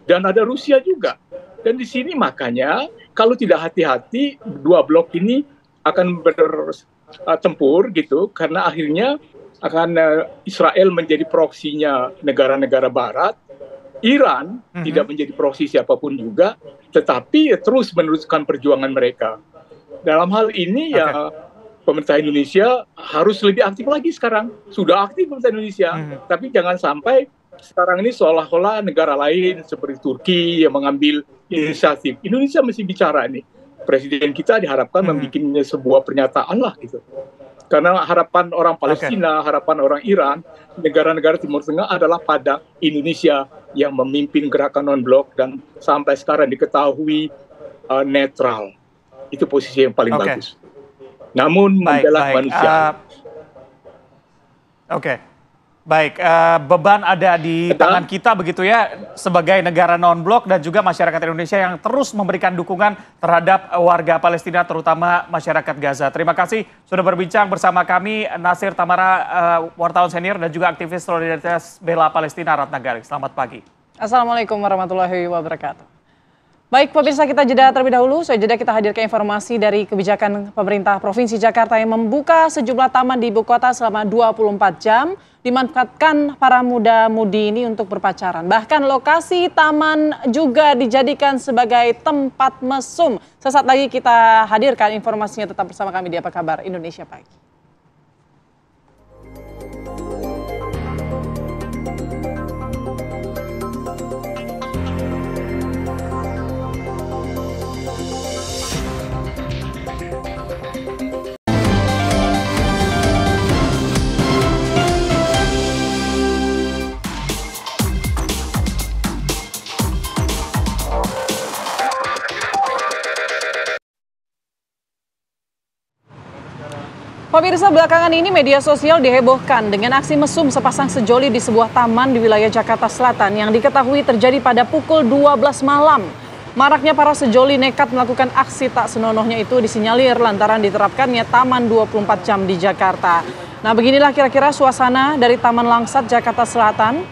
dan ada Rusia juga. Dan di sini makanya kalau tidak hati-hati 2 blok ini akan bertempur gitu, karena akhirnya Israel menjadi proksinya negara-negara Barat, Iran tidak menjadi proksi siapapun juga, tetapi terus meneruskan perjuangan mereka. Dalam hal ini ya pemerintah Indonesia harus lebih aktif lagi sekarang. Sudah aktif pemerintah Indonesia, tapi jangan sampai sekarang ini seolah-olah negara lain seperti Turki yang mengambil inisiatif. Indonesia mesti bicara nih. Presiden kita diharapkan membuat sebuah pernyataan lah gitu. Karena harapan orang Palestina, harapan orang Iran, negara-negara Timur Tengah adalah pada Indonesia yang memimpin gerakan non-blok dan sampai sekarang diketahui netral. Itu posisi yang paling bagus. Namun membela manusia. Baik, beban ada di tangan kita begitu ya sebagai negara non-blok dan juga masyarakat Indonesia yang terus memberikan dukungan terhadap warga Palestina terutama masyarakat Gaza. Terima kasih sudah berbincang bersama kami Nasir Tamara, wartawan senior dan juga aktivis solidaritas bela Palestina Ratna Garing. Selamat pagi. Assalamualaikum warahmatullahi wabarakatuh. Baik, pemirsa, kita jeda terlebih dahulu. Saya jeda kita hadirkan informasi dari kebijakan pemerintah Provinsi Jakarta yang membuka sejumlah taman di ibu kota selama 24 jam. Dimanfaatkan para muda-mudi ini untuk berpacaran. Bahkan lokasi taman juga dijadikan sebagai tempat mesum. Sesaat lagi kita hadirkan informasinya, tetap bersama kami di Apa Kabar Indonesia Pagi. Pemirsa, belakangan ini media sosial dihebohkan dengan aksi mesum sepasang sejoli di sebuah taman di wilayah Jakarta Selatan yang diketahui terjadi pada pukul 12 malam. Maraknya para sejoli nekat melakukan aksi tak senonohnya itu disinyalir lantaran diterapkannya taman 24 jam di Jakarta. Nah, beginilah kira-kira suasana dari Taman Langsat Jakarta Selatan.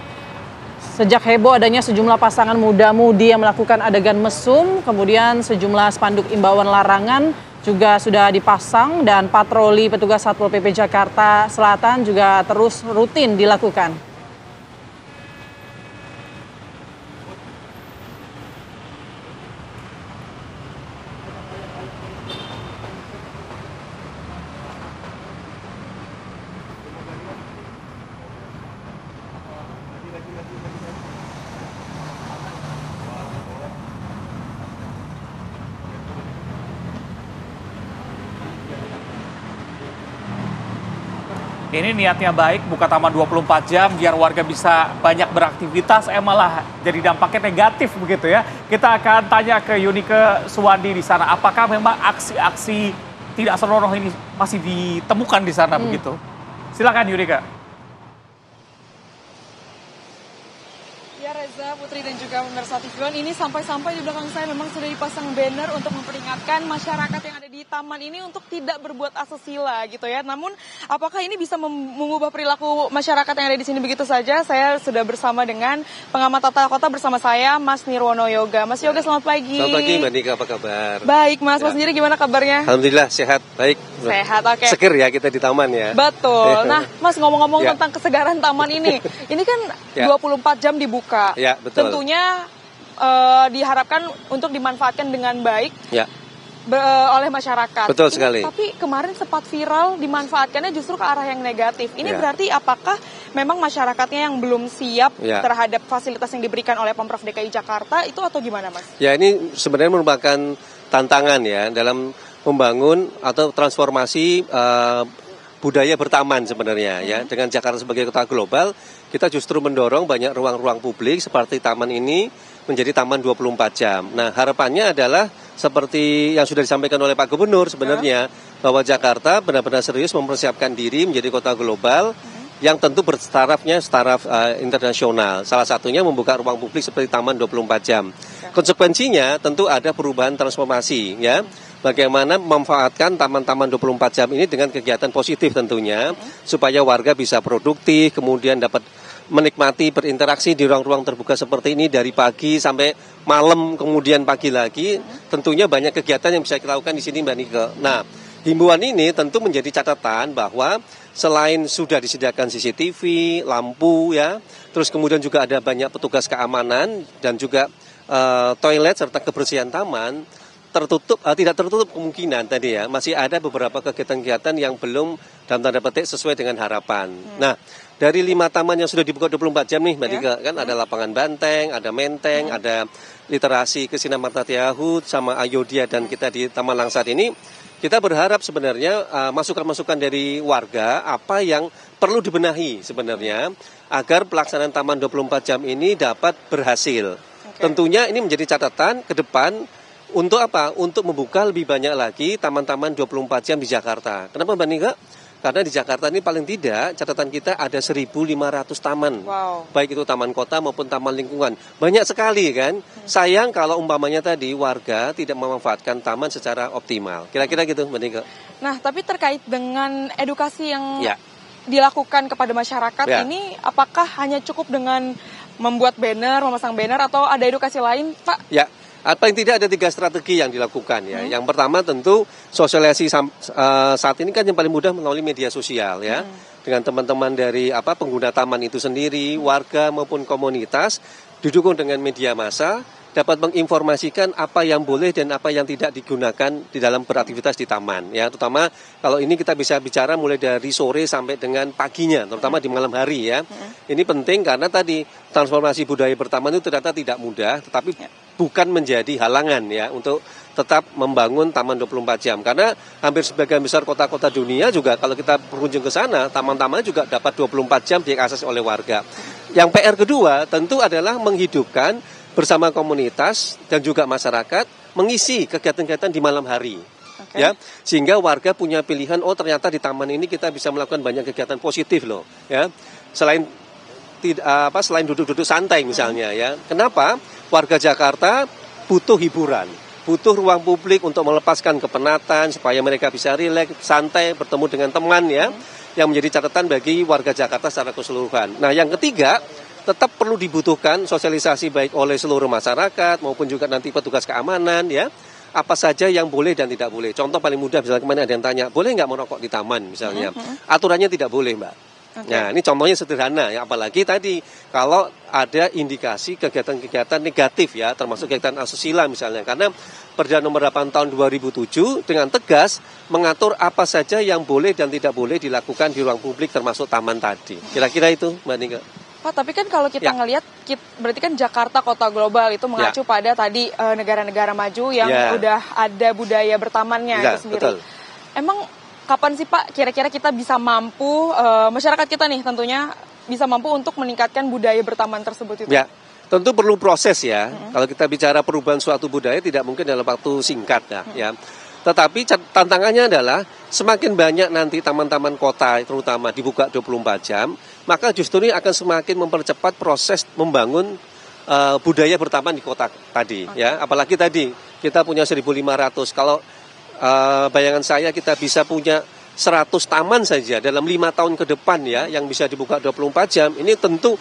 Sejak heboh adanya sejumlah pasangan muda-mudi yang melakukan adegan mesum, kemudian sejumlah spanduk imbauan larangan juga sudah dipasang dan patroli petugas Satpol PP Jakarta Selatan juga terus rutin dilakukan. Ini niatnya baik, buka taman 24 jam biar warga bisa banyak beraktivitas, malah jadi dampaknya negatif begitu ya. Kita akan tanya ke Yunike Suwandi di sana, apakah memang aksi-aksi tidak senonoh ini masih ditemukan di sana begitu? Silakan Yunike. Ya Reza, Putri dan juga pemirsa TV One, ini sampai-sampai di belakang saya memang sudah dipasang banner untuk memperingatkan masyarakat yang ada di taman ini untuk tidak berbuat asusila gitu ya. Namun apakah ini bisa mengubah perilaku masyarakat yang ada di sini begitu saja? Saya sudah bersama dengan pengamat tata kota bersama saya, Mas Nirwono Yoga. Mas Yoga, selamat pagi. Selamat pagi Mbak Nika, apa kabar? Baik Mas, Mas sendiri gimana kabarnya? Alhamdulillah sehat, baik. Sehat, oke. Seger ya kita di taman ya. Betul. Nah Mas, ngomong-ngomong tentang kesegaran taman ini kan 24 jam dibuka. Ya, betul. Tentunya diharapkan untuk dimanfaatkan dengan baik oleh masyarakat. Betul sekali. Tapi kemarin sempat viral dimanfaatkannya justru ke arah yang negatif. Ini berarti apakah memang masyarakatnya yang belum siap terhadap fasilitas yang diberikan oleh Pemprov DKI Jakarta itu atau gimana Mas? Ya, ini sebenarnya merupakan tantangan ya dalam membangun atau transformasi budaya bertaman sebenarnya ya. Dengan Jakarta sebagai kota global, kita justru mendorong banyak ruang-ruang publik seperti taman ini menjadi taman 24 jam. Nah, harapannya adalah seperti yang sudah disampaikan oleh Pak Gubernur sebenarnya bahwa Jakarta benar-benar serius mempersiapkan diri menjadi kota global yang tentu taraf internasional. Salah satunya membuka ruang publik seperti taman 24 jam. Konsekuensinya tentu ada perubahan transformasi ya. Bagaimana memanfaatkan taman-taman 24 jam ini dengan kegiatan positif tentunya supaya warga bisa produktif, kemudian dapat menikmati berinteraksi di ruang-ruang terbuka seperti ini dari pagi sampai malam, kemudian pagi lagi. Tentunya banyak kegiatan yang bisa kita lakukan di sini Mbak Nike. Nah, himbauan ini tentu menjadi catatan bahwa selain sudah disediakan CCTV, lampu ya, terus kemudian juga ada banyak petugas keamanan dan juga toilet serta kebersihan taman, tidak tertutup kemungkinan tadi ya, masih ada beberapa kegiatan-kegiatan yang belum dalam tanda petik sesuai dengan harapan. Nah, dari 5 taman yang sudah dibuka 24 jam nih Mbak Dika, kan ada lapangan banteng, ada menteng, ada literasi Kesinamartatiahut sama Ayodhya dan kita di Taman Langsat ini, kita berharap sebenarnya masukan-masukan dari warga apa yang perlu dibenahi sebenarnya agar pelaksanaan Taman 24 jam ini dapat berhasil. Tentunya ini menjadi catatan ke depan untuk apa? Untuk membuka lebih banyak lagi taman-taman 24 jam di Jakarta. Kenapa Mbak Nika? Karena di Jakarta ini paling tidak catatan kita ada 1.500 taman. Wow. Baik itu taman kota maupun taman lingkungan. Banyak sekali kan. Sayang kalau umpamanya tadi warga tidak memanfaatkan taman secara optimal. Kira-kira gitu Mbak Nika. Nah, tapi terkait dengan edukasi yang dilakukan kepada masyarakat ini, apakah hanya cukup dengan membuat banner, memasang banner, atau ada edukasi lain Pak? Ya. Paling tidak ada 3 strategi yang dilakukan ya. Yang pertama tentu sosialisasi saat ini kan yang paling mudah melalui media sosial ya. Dengan teman-teman dari pengguna taman itu sendiri, warga maupun komunitas, didukung dengan media massa, dapat menginformasikan apa yang boleh dan apa yang tidak digunakan di dalam beraktivitas di taman ya. Terutama kalau ini kita bisa bicara mulai dari sore sampai dengan paginya, terutama di malam hari ya. Ini penting karena tadi transformasi budaya bertaman itu ternyata tidak mudah, tetapi bukan menjadi halangan ya untuk tetap membangun taman 24 jam. Karena hampir sebagian besar kota-kota dunia juga kalau kita berkunjung ke sana, taman-taman juga dapat 24 jam diakses oleh warga. Yang PR kedua tentu adalah menghidupkan bersama komunitas dan juga masyarakat mengisi kegiatan-kegiatan di malam hari. Ya, sehingga warga punya pilihan, oh ternyata di taman ini kita bisa melakukan banyak kegiatan positif loh ya. Selain duduk-duduk santai misalnya ya. Kenapa? Warga Jakarta butuh hiburan, butuh ruang publik untuk melepaskan kepenatan supaya mereka bisa rileks, santai, bertemu dengan teman ya. Yang menjadi catatan bagi warga Jakarta secara keseluruhan. Nah, yang ketiga, tetap perlu dibutuhkan sosialisasi baik oleh seluruh masyarakat maupun juga nanti petugas keamanan ya. Apa saja yang boleh dan tidak boleh. Contoh paling mudah, misalnya kemarin ada yang tanya, boleh nggak merokok di taman misalnya? Aturannya tidak boleh Mbak. Nah, ini contohnya sederhana ya, apalagi tadi kalau ada indikasi kegiatan-kegiatan negatif ya, termasuk kegiatan asusila misalnya, karena Perda Nomor 8 Tahun 2007 dengan tegas mengatur apa saja yang boleh dan tidak boleh dilakukan di ruang publik termasuk taman tadi. Kira-kira itu Mbak Nika. Pak, tapi kan kalau kita ngelihat, berarti kan Jakarta kota global itu mengacu pada tadi negara-negara maju yang udah ada budaya bertamannya itu sendiri. Betul. Emang kapan sih Pak kira-kira kita bisa mampu, masyarakat kita nih tentunya bisa mampu untuk meningkatkan budaya bertaman tersebut itu? Ya, tentu perlu proses ya. Kalau kita bicara perubahan suatu budaya tidak mungkin dalam waktu singkat ya. Tetapi tantangannya adalah semakin banyak nanti taman-taman kota terutama dibuka 24 jam, maka justru ini akan semakin mempercepat proses membangun budaya bertaman di kota tadi ya. Apalagi tadi kita punya 1.500. Kalau bayangan saya kita bisa punya 100 taman saja dalam 5 tahun ke depan ya, yang bisa dibuka 24 jam, ini tentu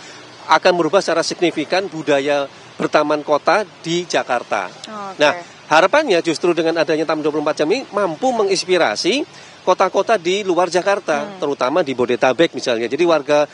akan merubah secara signifikan budaya bertaman kota di Jakarta. Nah, harapannya justru dengan adanya Taman 24 jam ini mampu menginspirasi kota-kota di luar Jakarta, terutama di Bodetabek misalnya. Jadi warga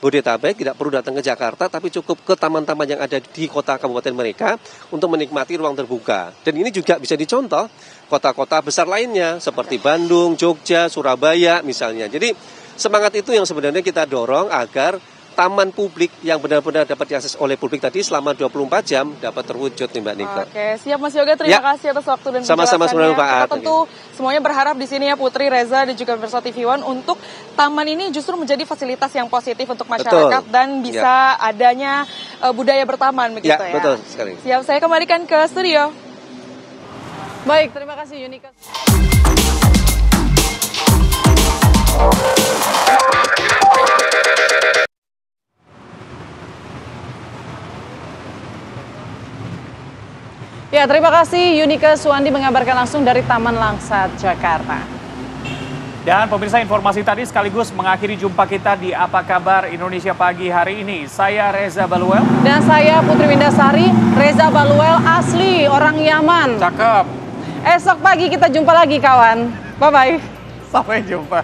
Bodetabek tidak perlu datang ke Jakarta, tapi cukup ke taman-taman yang ada di kota kabupaten mereka untuk menikmati ruang terbuka. Dan ini juga bisa dicontoh kota-kota besar lainnya seperti Bandung, Jogja, Surabaya misalnya. Jadi semangat itu yang sebenarnya kita dorong agar taman publik yang benar-benar dapat diakses oleh publik tadi selama 24 jam dapat terwujud nih Mbak Nika. Oke, siap Mas Yoga, terima kasih atas waktu dan sama-sama penjelasannya. Pak. Kita tentu semuanya berharap di sini ya Putri, Reza dan juga pemirsa TV One untuk taman ini justru menjadi fasilitas yang positif untuk masyarakat dan bisa adanya budaya bertaman begitu ya. Betul sekali. Siap, saya kembalikan ke studio. Baik, terima kasih Yunika. Ya, terima kasih Yunika Suwandi mengabarkan langsung dari Taman Langsat, Jakarta. Dan pemirsa, informasi tadi sekaligus mengakhiri jumpa kita di Apa Kabar Indonesia Pagi hari ini. Saya Reza Baluel. Dan saya Putri Windasari. Reza Baluel asli orang Yaman. Cakep. Esok pagi kita jumpa lagi kawan. Bye-bye. Sampai jumpa.